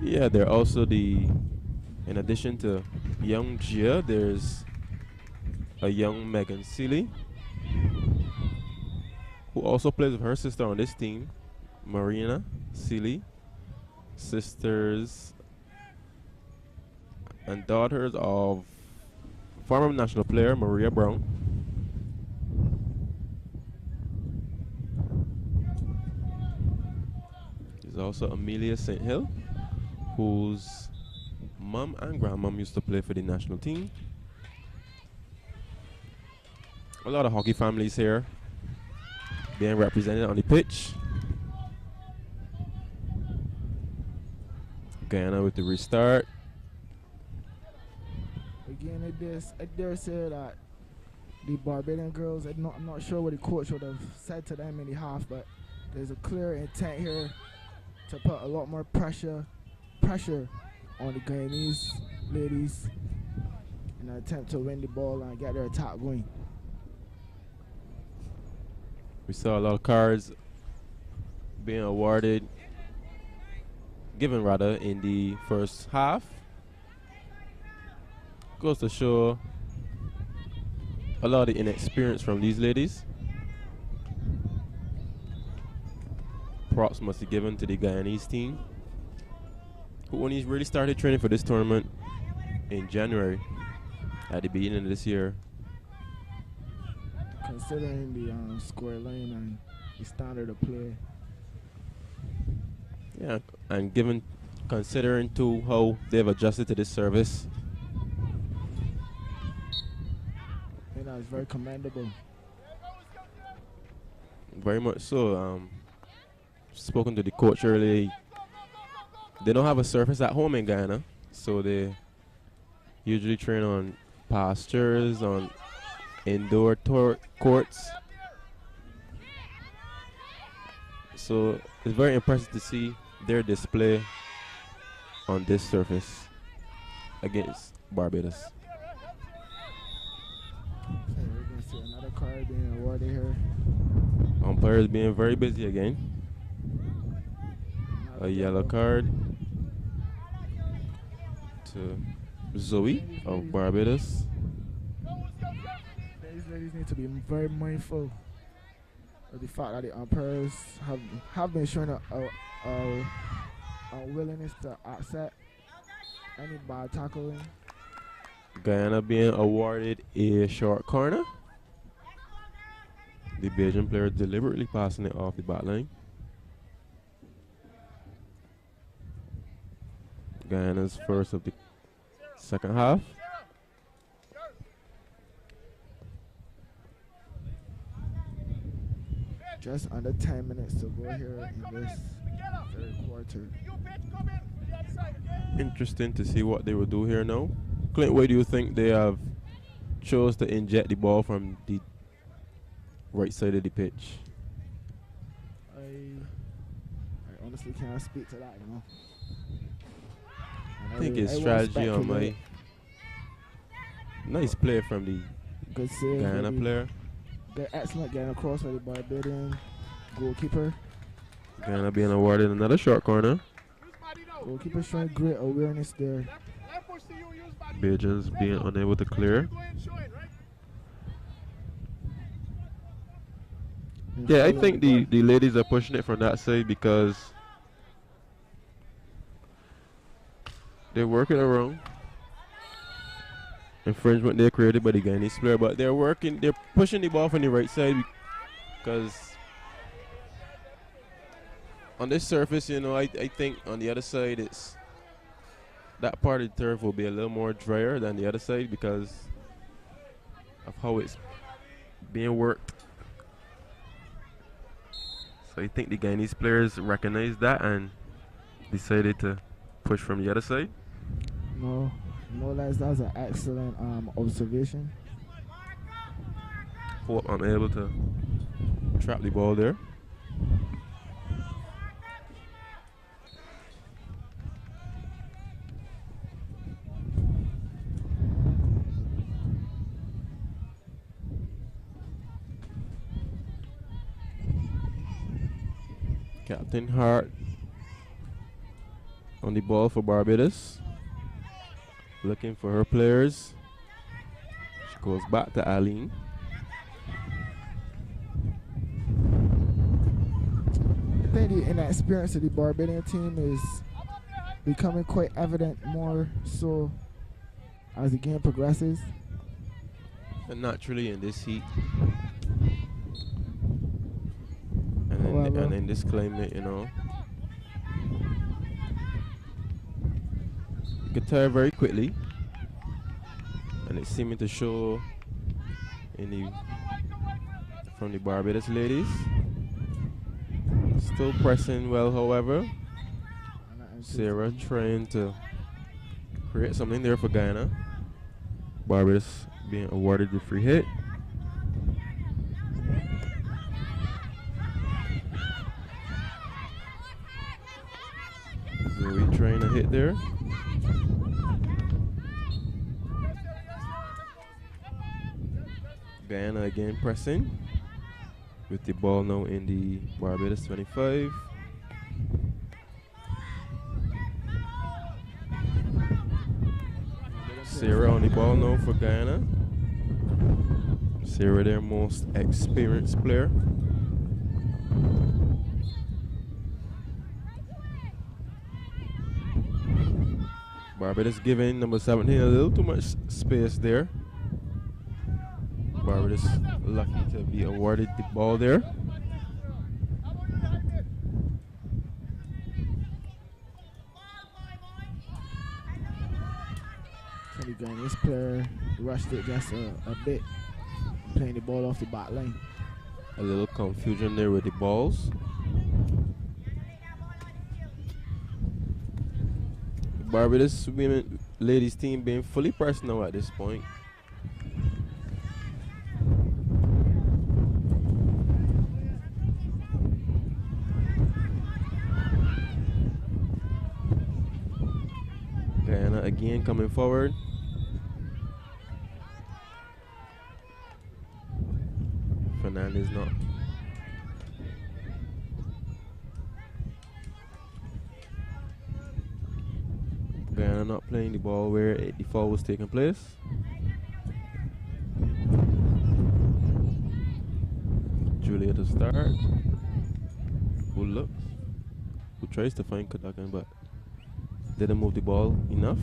Yeah, they're also in addition to young Gia, there's a young Megan Seeley, who also plays with her sister on this team, Marina Seeley. Sisters and daughters of former national player Maria Brown. There's also Amelia St. Hill, whose mom and grandmom used to play for the national team. A lot of hockey families here being represented on the pitch. Guyana with the restart. Again, I dare say that the Barbadian girls, I'm not sure what the coach would have said to them in the half, but there's a clear intent here to put a lot more pressure on the Guyanese ladies in an attempt to win the ball and get their attack going. We saw a lot of cards being given rather, in the first half. Goes to show a lot of inexperience from these ladies. Props must be given to the Guyanese team, who only really started training for this tournament in January, at the beginning of this year. Considering the score line and the standard of play. Yeah, and considering too how they've adjusted to this service. It's very commendable. Very much so. Spoken to the coach earlier. They don't have a surface at home in Guyana, so they usually train on pastures, on indoor courts. So it's very impressive to see their display on this surface against Barbados. Okay, we're gonna see another card being awarded here. Umpires being very busy again. A yellow card to Zoe of Barbados. These ladies need to be very mindful of the fact that the umpires have been showing a willingness to accept any bad tackling. Guyana being awarded a short corner. The Belgian player deliberately passing it off the back line. Guyana's first of the second half. Just under 10 minutes to go here in this third quarter. Interesting to see what they will do here now. Clint, where do you think they have chose to inject the ball from the right side of the pitch? I honestly can't speak to that, you know. I think it's strategy on my nice play from the good save. Guyana player. Good, excellent getting across for the Barbadian goalkeeper. Guyana being awarded another short corner. Goalkeeper showing great awareness there. Belgians being unable to clear. Yeah, I think the ladies are pushing it from that side because they're working around infringement they created by the Guyanese player, but they're pushing the ball from the right side because on this surface, you know, I think on the other side it's that part of the turf will be a little more drier than the other side because of how it's being worked. So I think the Guyanese players recognized that and decided to push from the other side. No, lads, that's an excellent observation. Hope I'm able to trap the ball there. Captain Hart on the ball for Barbados. Looking for her players. She goes back to Aline. I think the inexperience of the Barbadian team is becoming quite evident more so as the game progresses. And naturally in this heat. And in this climate, you know. You can tire very quickly. And it's seeming to show from the Barbados ladies. Still pressing well, however. Sarah trying to create something there for Guyana. Barbados being awarded the free hit. Zoe trying to hit there. Guyana again pressing with the ball now in the Barbados 25. Sarah on the ball now for Guyana. Sarah, their most experienced player. Barbados giving number 17 a little too much space there. Barbados lucky to be awarded the ball there. So the Guyanese player rushed it just a bit, playing the ball off the back line. A little confusion there with the balls. Barbados women ladies team being fully pressed now at this point. Guyana again coming forward. Fernandez not. Guyana not playing the ball where the foul was taking place. Julia to start. Who looks? Who tries to find Kadakan but didn't move the ball enough.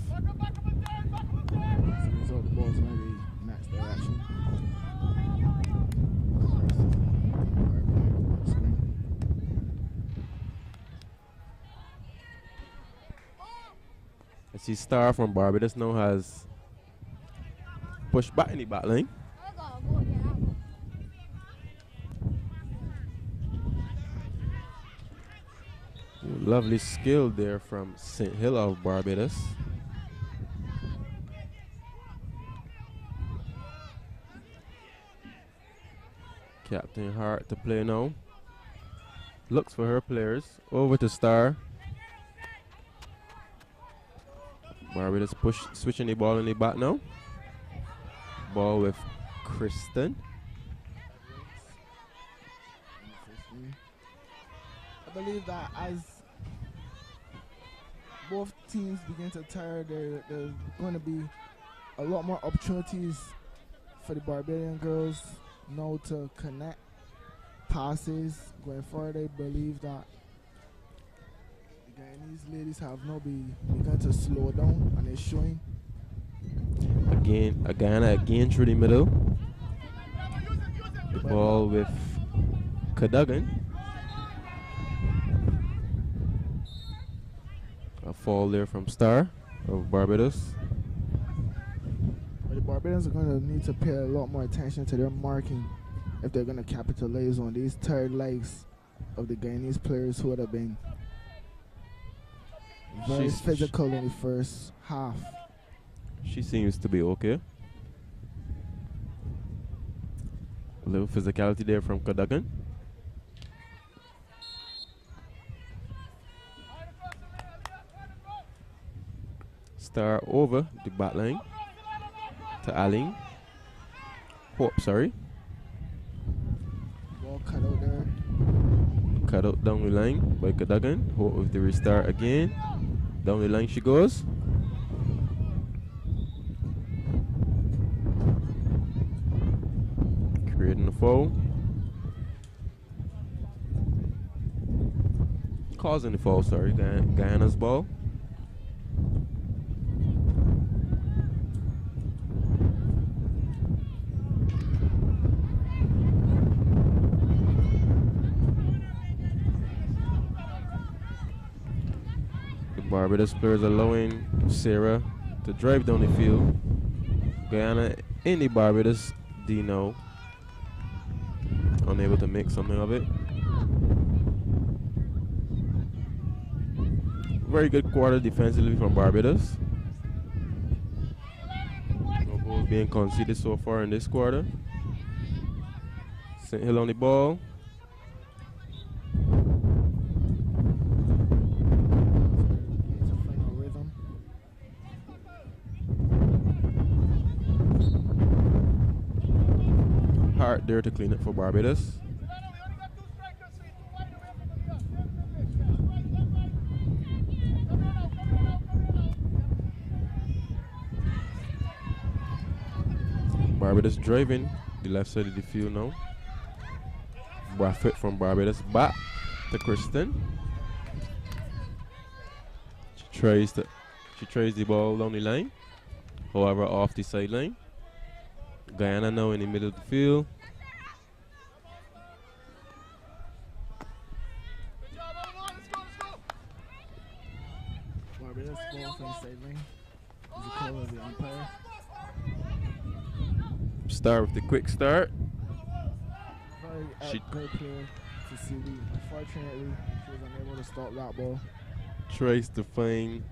So the ball's maybe match direction. I see Star from Barbados now has pushed back in the back line. Lovely skill there from St. Hill of Barbados. Captain Hart to play now. Looks for her players. Over to Star. Barbados switching the ball in the back now. Ball with Kristen. I believe that as both teams begin to tire, there's going to be a lot more opportunities for the Barbadian girls now to connect passes going forward. I believe that the Guyanese ladies have now begun to slow down, and it's showing. Again, Guyana again through the middle. The ball with Cadogan. A fall there from Star of Barbados. But the Barbadians are going to need to pay a lot more attention to their marking if they're going to capitalize on these third legs of the Guyanese players who would have been very physical in the first half. She seems to be okay. A little physicality there from Cadogan. Star over the back line to Aline. Hope, sorry. Ball cut out there. Cut out down the line by Cadogan. Hope with the restart again. Down the line she goes. Creating a foul. Causing the foul, sorry. Guyana's ball. Barbados players allowing Sarah to drive down the field. Guyana in the Barbados D now. Unable to make something of it. Very good quarter defensively from Barbados. No goals being conceded so far in this quarter. St. Hill on the ball. Hart there to clean it for Barbados. Barbados driving the left side of the field now. Braffett from Barbados back to Kristen. She tries the ball down the line, however off the sideline. Guyana now in the middle of the field. Barbados ball from the sideline. Is the call of the umpire. Start with the quick start. Very She great player to CD. Unfortunately, she was unable to stop that ball. tries to find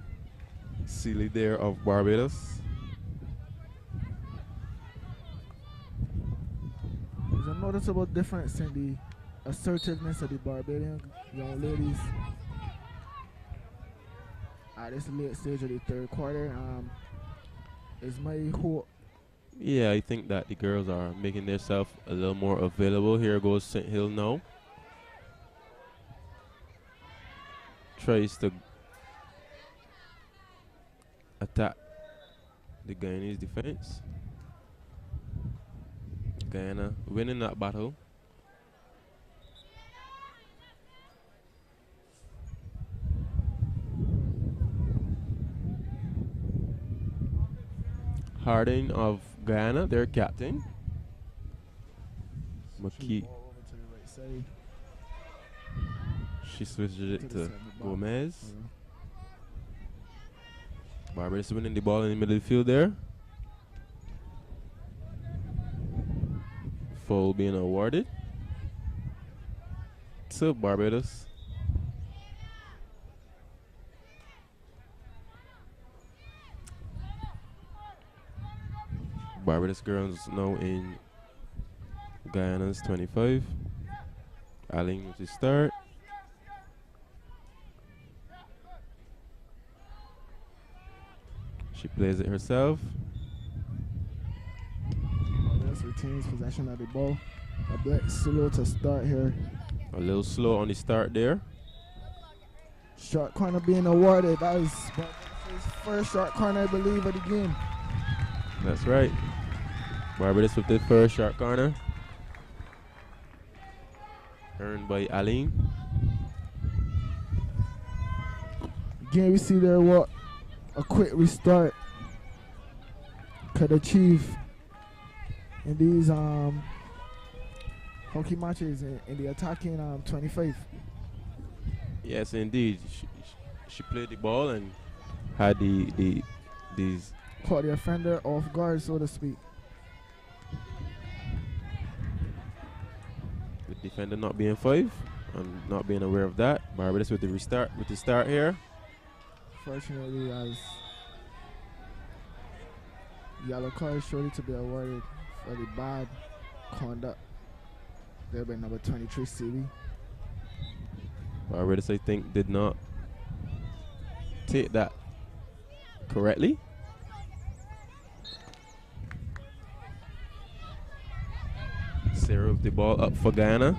Sealy there of Barbados. There's a noticeable difference in the assertiveness of the Barbadian young ladies at this late stage of the third quarter. It's my hope. Yeah, I think that the girls are making themselves a little more available. Here goes St. Hill now. Tries to attack the Guyanese defense. Guyana winning that battle. Harding of Guyana, their captain. McKee. Ball over to the right side. She switches it To the to center back. Gomez. Uh-huh. Barbados winning the ball in the middle of the field there. Foul being awarded to Barbados. Barbados girls now in Guyana's 25. Alling with the start. She plays it herself. Barbados retains possession of the ball. A bit slow to start here. A little slow on the start there. Short corner being awarded. That is Barbados' first short corner, I believe, of the game. That's right. Barbados with the first short corner. Earned by Aline. Again, we see there what a quick restart could achieve in these hockey matches in the attacking 25. Yes, indeed. She played the ball and had these Caught the offender off guard, so to speak. the defender not being 5 and not being aware of that. Barbados with the start here. Fortunately, as yellow card is surely to be awarded for the bad conduct there by number 23 CD. Barbados, I think, did not take that correctly. Sarah with the ball up for Guyana.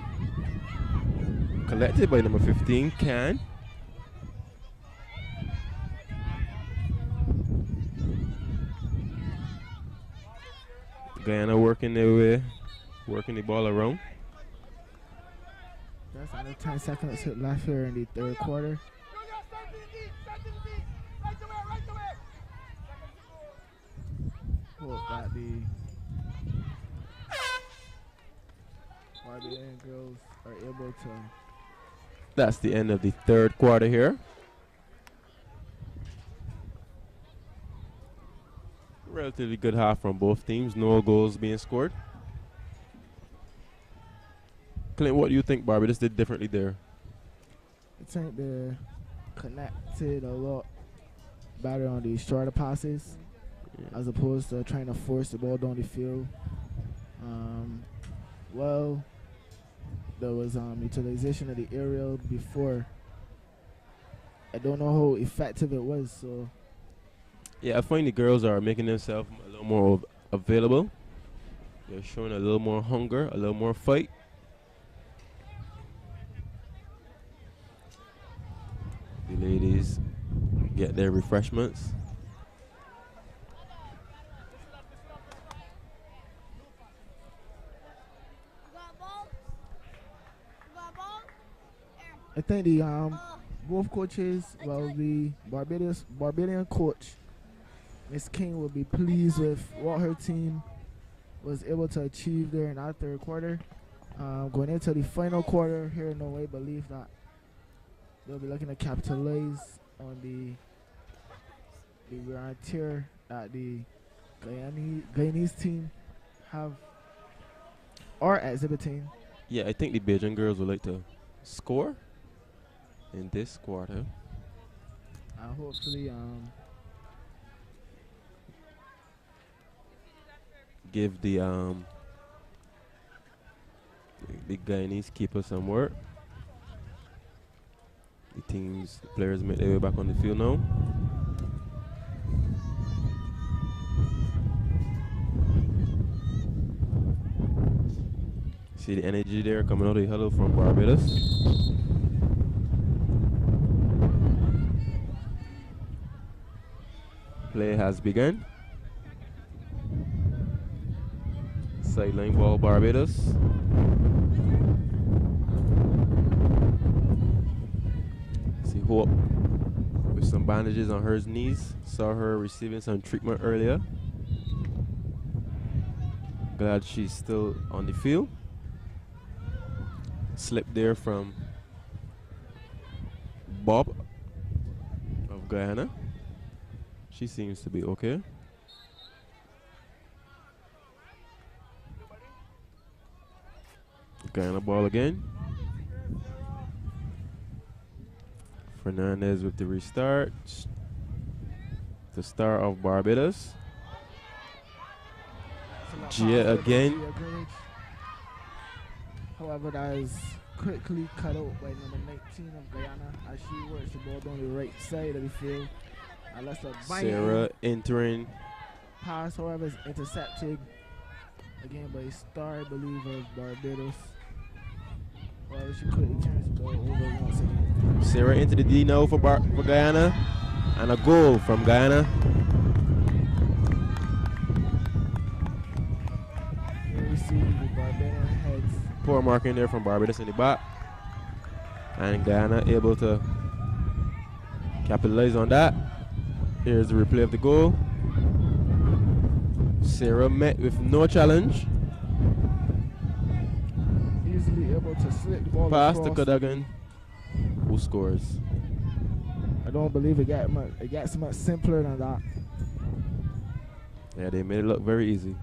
Collected by number 15, Can. Guyana working their way, working the ball around. That's under 10 seconds left here in the third quarter. Hope that the Barbadian girls are able to. That's the end of the third quarter here. Relatively good half from both teams. No goals being scored. Clint, what do you think Barbados did differently there? I think they're connected a lot better on the shorter passes as opposed to trying to force the ball down the field. Well, there was utilization of the aerial before. I don't know how effective it was, so Yeah, I find the girls are making themselves a little more available. They're showing a little more hunger, a little more fight. The ladies get their refreshments. I think the both coaches, well, the Barbadian coach, Miss King, will be pleased with what her team was able to achieve there in that third quarter. Going into the final quarter here, no, I believe that they'll be looking to capitalize on the wear and tear that the Guyanese team are exhibiting Yeah, I think the Belgian girls would like to score in this quarter. Hopefully, Give the Guyanese keeper some work. The players make their way back on the field now. See the energy there coming out of the huddle from Barbados. Play has begun. Sideline ball, Barbados. See Hope with some bandages on her knees. Saw her receiving some treatment earlier. Glad she's still on the field. Slip there from Bob of Guyana. She seems to be okay. Guyana ball again. Fernandez with the restart. The star of Barbados. Gia again. However, that is quickly cut out by number 19 of Guyana as she works the ball down the right side of the field. Unless a Sarah entering. Pass, however, is intercepted again by star, I believe, of Barbados. Well, she quickly turns the ball over once again. Sarah into the D now for Guyana. And a goal from Guyana. Here we see the Barbadian heads. Poor marking there from Barbados in the back. And Guyana able to capitalize on that. Here's the replay of the goal. Sarah met with no challenge. Easily able to slip the ball Pass to across. Cadogan, who scores. I don't believe it gets much simpler than that. Yeah, they made it look very easy.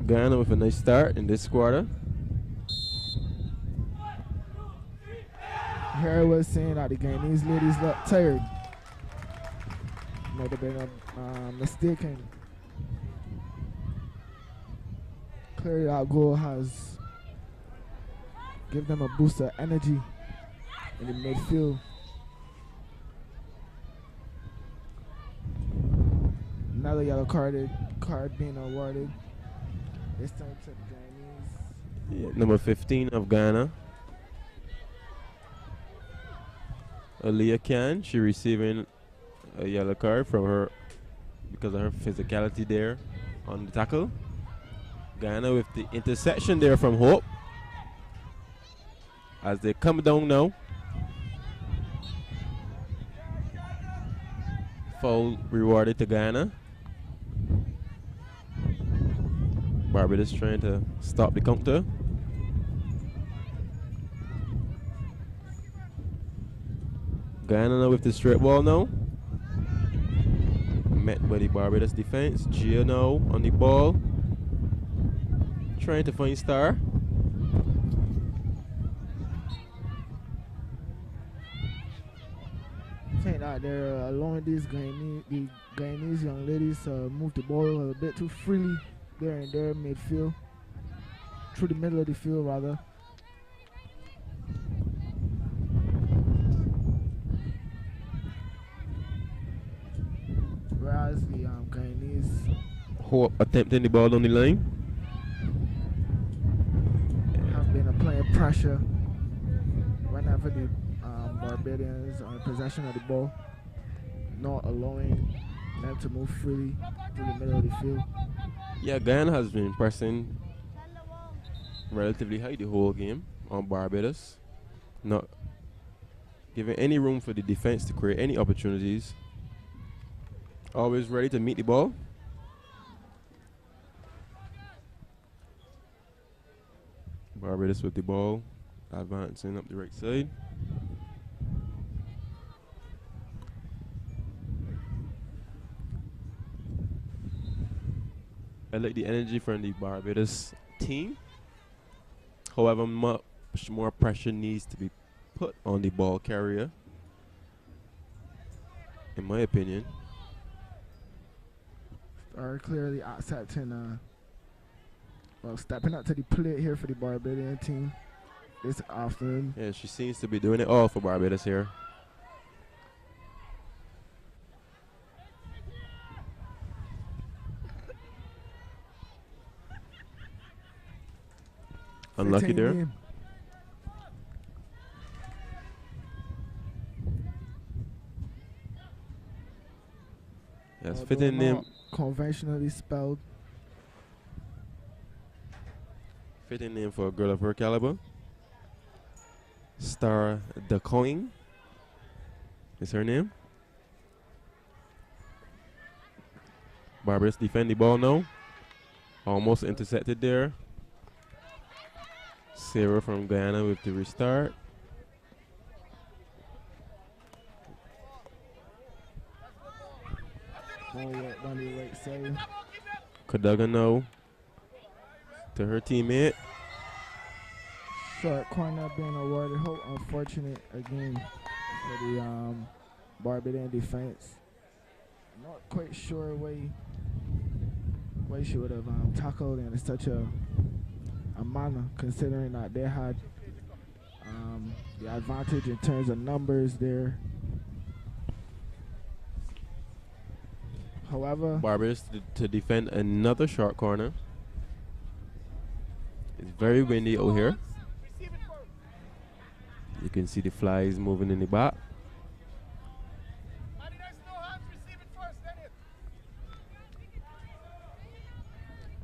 Guyana with a nice start in this quarter. Here I was saying that the Guyanese ladies look tired. Might have been a mistaken. Clearly that goal has given them a boost of energy in the midfield. Another yellow card being awarded. This time to the Guyanese. Yeah, number 15 of Ghana. Aaliyah Khan, she receiving a yellow card from her because of her physicality there on the tackle. Ghana with the interception there from Hope. As they come down now. Foul rewarded to Ghana. Barbados trying to stop the counter. Guyana now with the straight ball now. Met by the Barbados defense. Gia now on the ball. Trying to find Star. I think that they're allowing these Guyanese young ladies move the ball a bit too freely there in their midfield. Through the middle of the field rather. Whereas the Guyanese Hope attempting the ball on the line. have been applying pressure whenever the Barbadians are in possession of the ball, not allowing them to move freely through the middle of the field. Yeah, Guyana has been pressing relatively high the whole game on Barbados. Not giving any room for the defense to create any opportunities. Always ready to meet the ball. Barbados with the ball, advancing up the right side. I like the energy from the Barbados team. However, much more pressure needs to be put on the ball carrier, in my opinion. Are clearly accepting, stepping up to the plate here for the Barbadian team this afternoon. Yeah, she seems to be doing it all for Barbados here. Unlucky there. Name. Yes, Although fitting name. not conventionally spelled. Fitting name for a girl of her caliber. Star the Coin is her name. Barbados defend the ball now. Almost intercepted there. Sarah from Guyana with the restart. Kadaga now to her teammate. Short corner being awarded. Hope unfortunate again for the Barbadian defense. Not quite sure why she would have tackled in such a manner, considering that they had the advantage in terms of numbers there. However, Barbados to defend another short corner. It's very windy out here. You can see the flies moving in the back.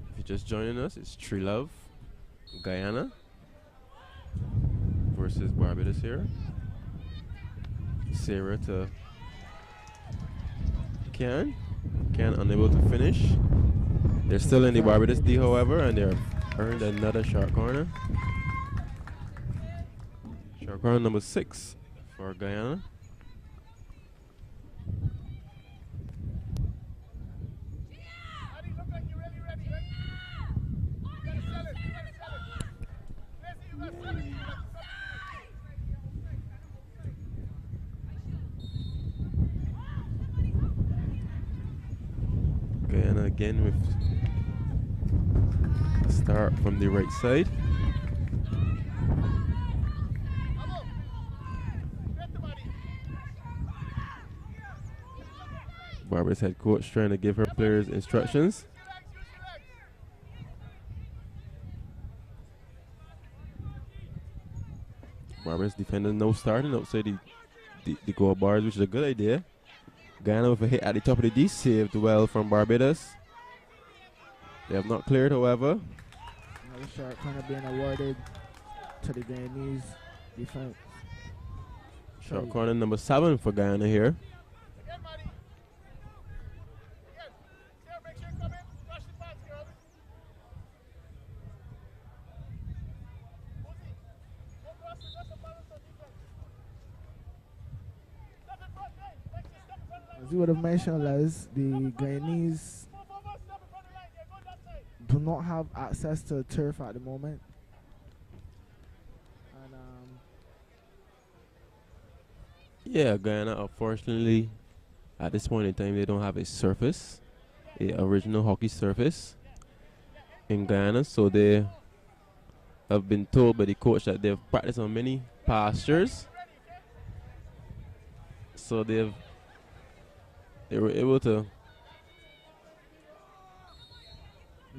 If you're just joining us, it's Tree Love, Guyana versus Barbados here. Sarah to Can unable to finish. They're still in the Barbados D, however, and they've earned another short corner. Short corner number 6 for Guyana. Guyana again with start from the right side. Barbados head coach trying to give her players instructions. Barbados defender no starting outside the goal bars, which is a good idea. Guyana with a hit at the top of the D, saved well from Barbados. They have not cleared, however. Another short corner being awarded to the Guyanese defense. Short corner number 7 for Guyana here. As you would have mentioned, Les, the Guyanese do not have access to turf at the moment. And Yeah, Guyana, unfortunately, at this point in time, they don't have a surface, a original hockey surface in Guyana. So they have been told by the coach that they've practiced on many pastures. So they were able to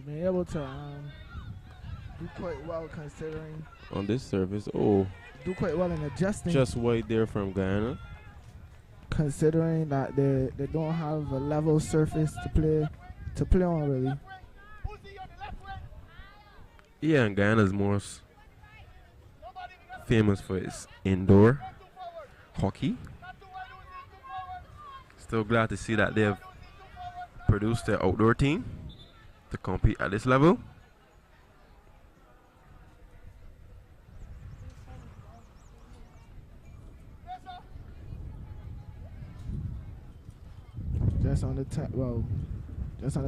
been able to do quite well considering. On this surface, do quite well in adjusting. Just wide there from Guyana. Considering that they don't have a level surface to play on really. Yeah, and Guyana is more famous for its indoor hockey. Still glad to see that they've produced their outdoor team to compete at this level. Just on the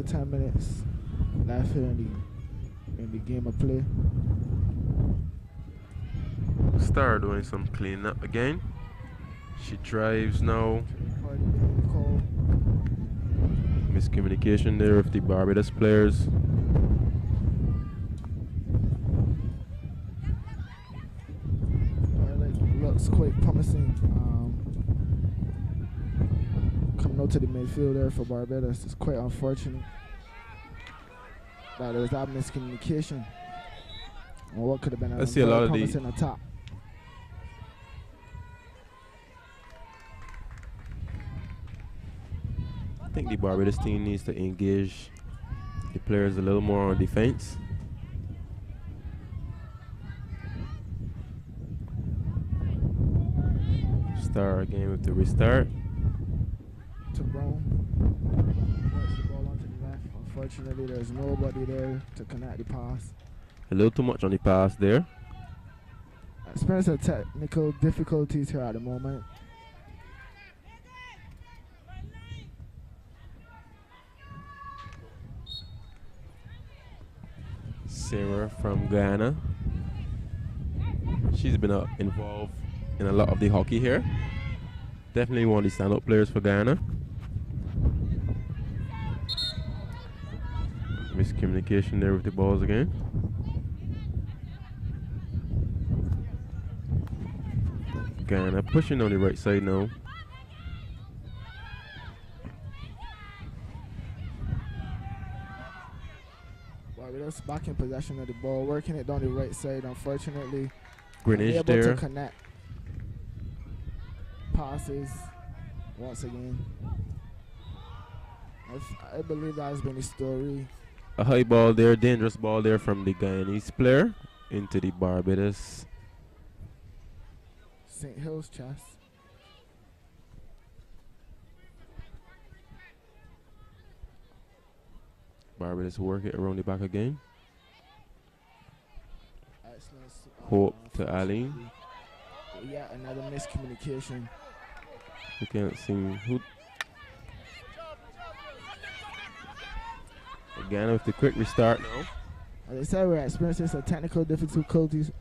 10 minutes left here in the game of play. Star doing some cleaning up again. She drives now. Party being called. Miscommunication there with the Barbados players. Looks quite promising. Coming out to the midfield there for Barbados. It's quite unfortunate that there was that miscommunication on what could have been a see a lot of the promising attack. I think the Barbados team needs to engage the players a little more on defense. Star again with the restart. To Brown. Works the ball onto the left. Unfortunately, there's nobody there to connect the pass. A little too much on the pass there. Experiencing technical difficulties here at the moment. Sarah from Guyana. She's been involved in a lot of the hockey here. Definitely one of the stand-up players for Guyana. Miscommunication there with the balls again. Guyana pushing on the right side now. Barbados back in possession of the ball, working it down the right side. Unfortunately, Greenwich able there. to connect passes once again. I believe that has been the story. A high ball there, dangerous ball there from the Guyanese player into the Barbados. St. Hills chest. Barbados work it around the back again. Excellent. Hope to Aline. Yeah, another miscommunication. We can't see who. Again with the quick restart now. As I said, we're experiencing some technical difficulties.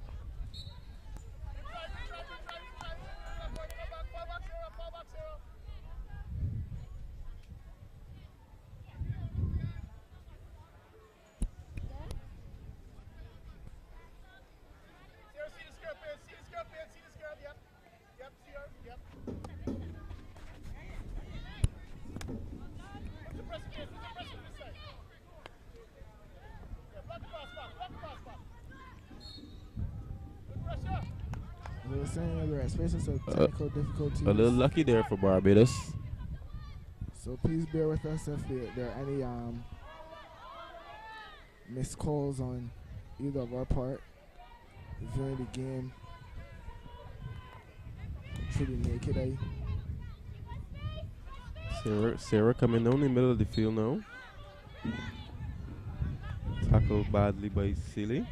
We were saying we're experiencing some technical difficulties. A little lucky there for Barbados. So please bear with us if there are any missed calls on either of our part during the game. Truly naked eye. Sarah coming down in the middle of the field now. Tackled badly by Silly.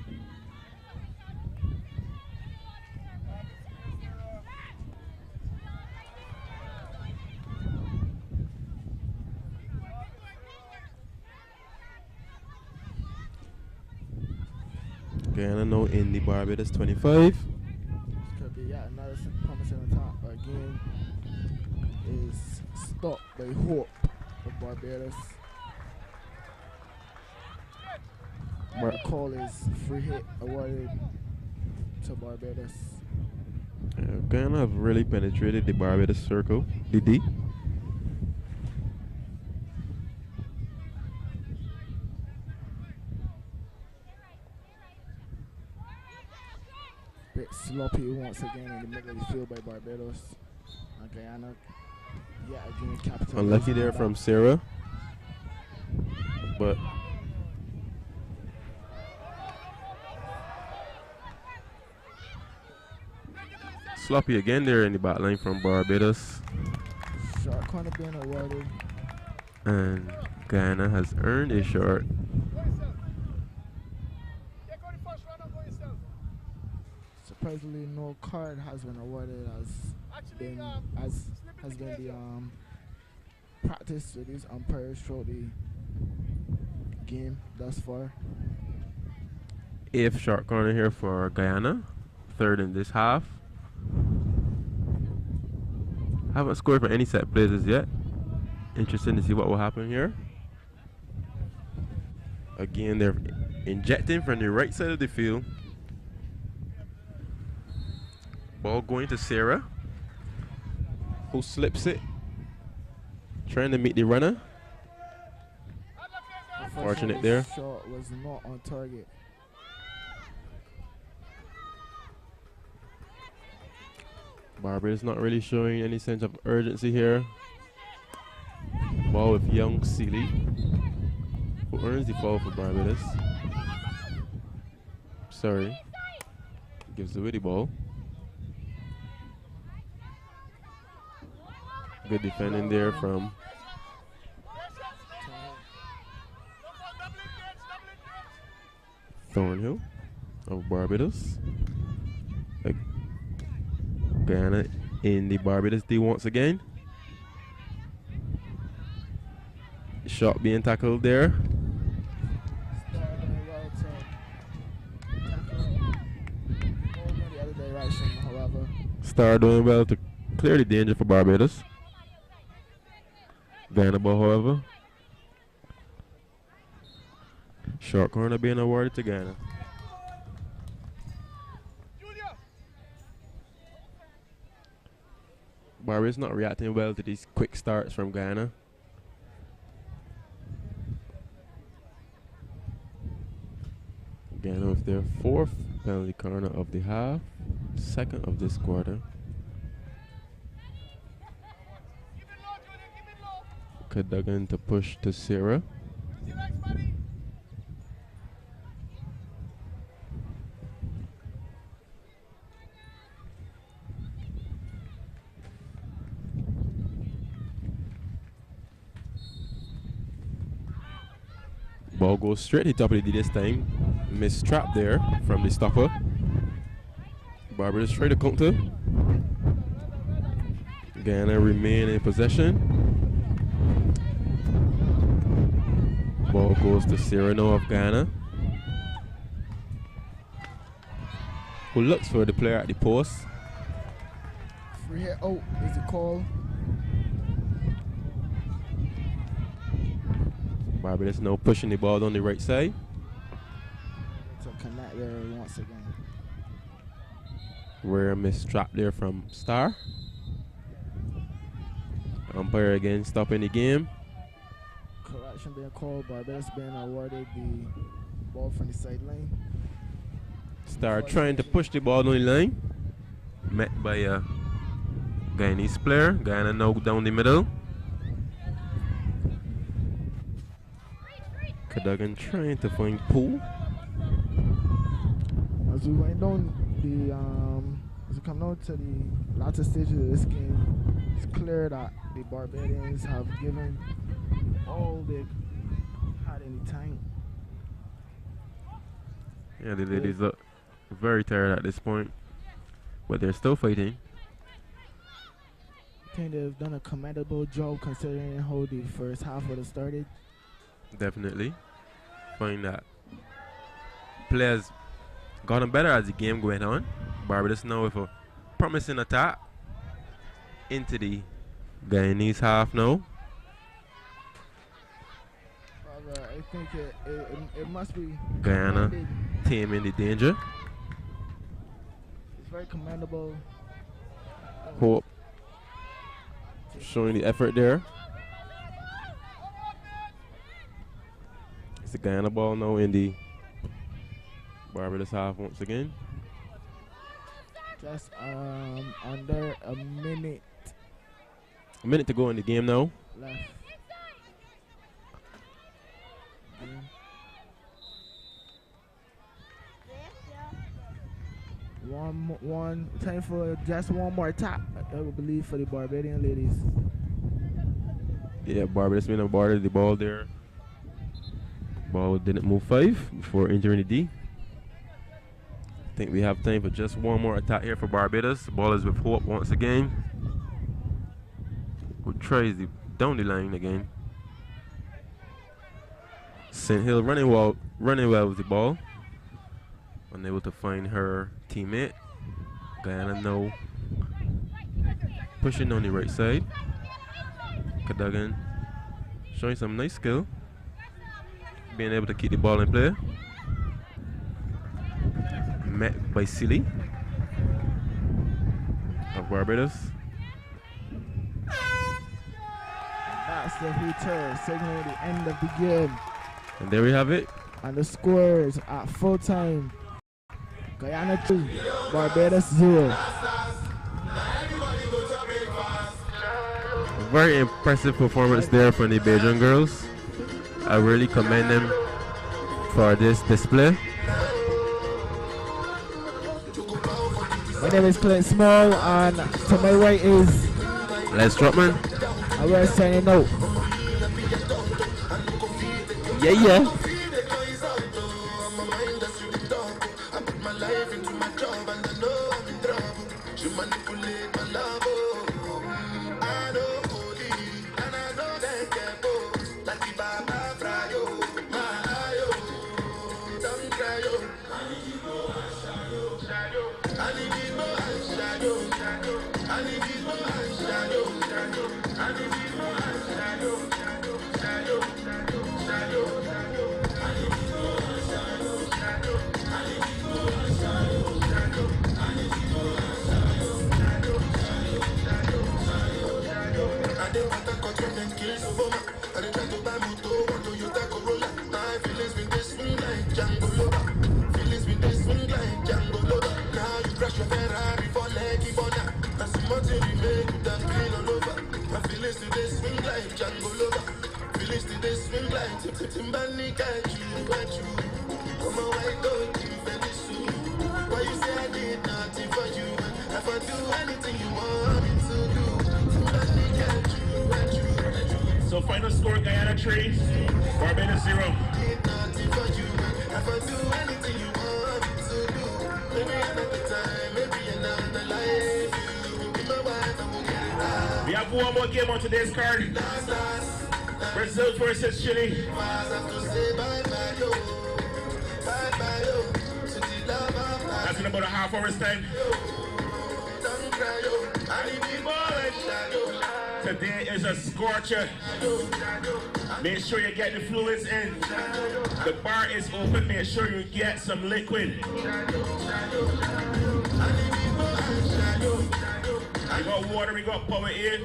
Guyana now in the Barbados 25. This could be yet another promising attack, but again is stopped by Hope of Barbados. The call is free hit awarded to Barbados. Guyana have really penetrated the Barbados circle, the D. Bit sloppy once again in the middle of the field by Barbados. And Guyana, yet again, captain. Unlucky there from Sarah. But sloppy again there in the back line from Barbados. Short corner being awarded. And Guyana has earned a short. Surprisingly, no card has been awarded as has been the practice with these umpires throughout the game thus far. 8th short corner here for Guyana. 3rd in this half. Haven't scored for any set plays as yet. Interesting to see what will happen here. Again, they're injecting from the right side of the field. Ball going to Sarah, who slips it. Trying to meet the runner. Fortunate there. Shot was not on target. Barbados not really showing any sense of urgency here. Ball with young Seeley, who earns the foul for Barbados. Sorry. Gives away the ball. Good defending there from Thornhill of Barbados. Guyana in the Barbados D once again. Shot being tackled there. Star doing well to clear the danger for Barbados. Guyana ball, however. Short corner being awarded to Guyana. Barbados not reacting well to these quick starts from Guyana. Guyana with their 4th penalty corner of the half, 2nd of this quarter. Cadogan to push to Sarah. Ball goes straight to top of the D this time. Missed trap there from the stopper. Barbados try to counter. Guyana remain in possession. Ball goes to Cyrano of Guyana, who looks for the player at the post. Free hit out is the call. Barbados now pushing the ball on the right side. To connect there once again. Rare missed trap there from Star. Umpire again stopping the game. Correction being called. Barbados being awarded the ball from the sideline. Star trying to push the ball on the line. Met by a Guyanese player. Guyana now down the middle. Cadogan trying to find Poole. As we went down as we come down to the latter stages of this game, it's clear that the Barbadians have given all they had in the tank. Yeah, the ladies look very tired at this point, but they're still fighting. I think they've done a commendable job considering how the first half would have started. Definitely. Find that players gotten better as the game went on. Barbados now with a promising attack into the Guyanese half now. I think it must be Guyana commended. team in the danger. It's very commendable. Hope showing the effort there. It's the Guyana ball now in the Barbados half once again. Just under a minute A minute to go in the game now. left. One time for just one more tap, I would believe, for the Barbadian ladies. Yeah, Barbados being awarded the ball there. Ball didn't move 5 before entering the D. I think we have time for just one more attack here for Barbados. The ball is with Hope once again, who tries down the line again. St. Hill running well with the ball. Unable to find her teammate. Guyana now pushing on the right side. Cadogan showing some nice skill. Being able to keep the ball in play. Met by Silly of Barbados. That's the heater, signaling the end of the game. And there we have it. And the scores at full time. Guyana 2, Barbados 0. Very impressive performance there from the Bajan girls. I really commend them for this display. My name is Clint Small, and to my right is Les Trotman. and we're signing out. Yeah. So final score, Guyana 3, Barbados 0. We have one more game on today's card. Brazil versus Chile. That's in about a half hour's time. Today is a scorcher. Make sure you get the fluids in. The bar is open. Make sure you get some liquid. We got water, we got power in.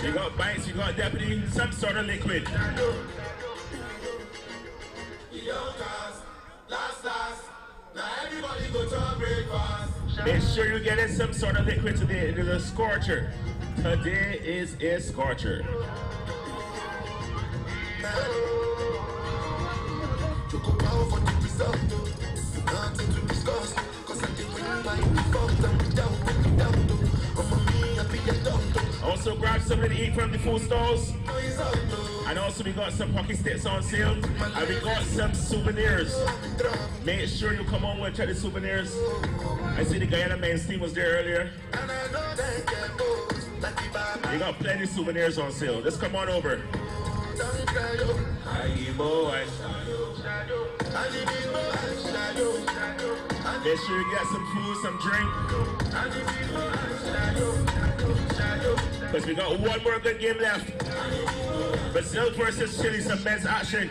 We got bites, we got deputy, some sort of liquid. Make sure you get in some sort of liquid today. It is a scorcher. Today is a scorcher. Also grab something to eat from the food stalls. And also we got some hockey sticks on sale. And we got some souvenirs. Make sure you come on and check the souvenirs. I see the Guyana men's team was there earlier. We got plenty of souvenirs on sale. Let's come on over. Make sure you get some food, some drink. Because we got one more good game left. Brazil versus Chile, some men's action.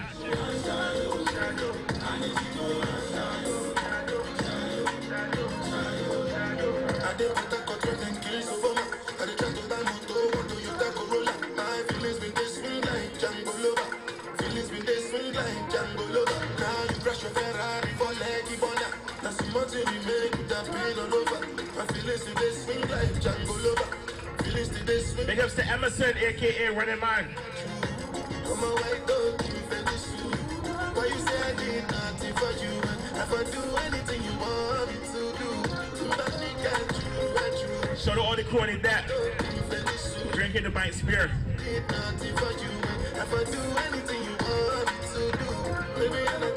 Big ups to Emerson, aka Running Man. Why you say I did nothing for you? If I do anything you want me to do, shout out all the crew in that. Drinking the Mike's beer. Did nothing for you. If I do anything you want me to do, maybe another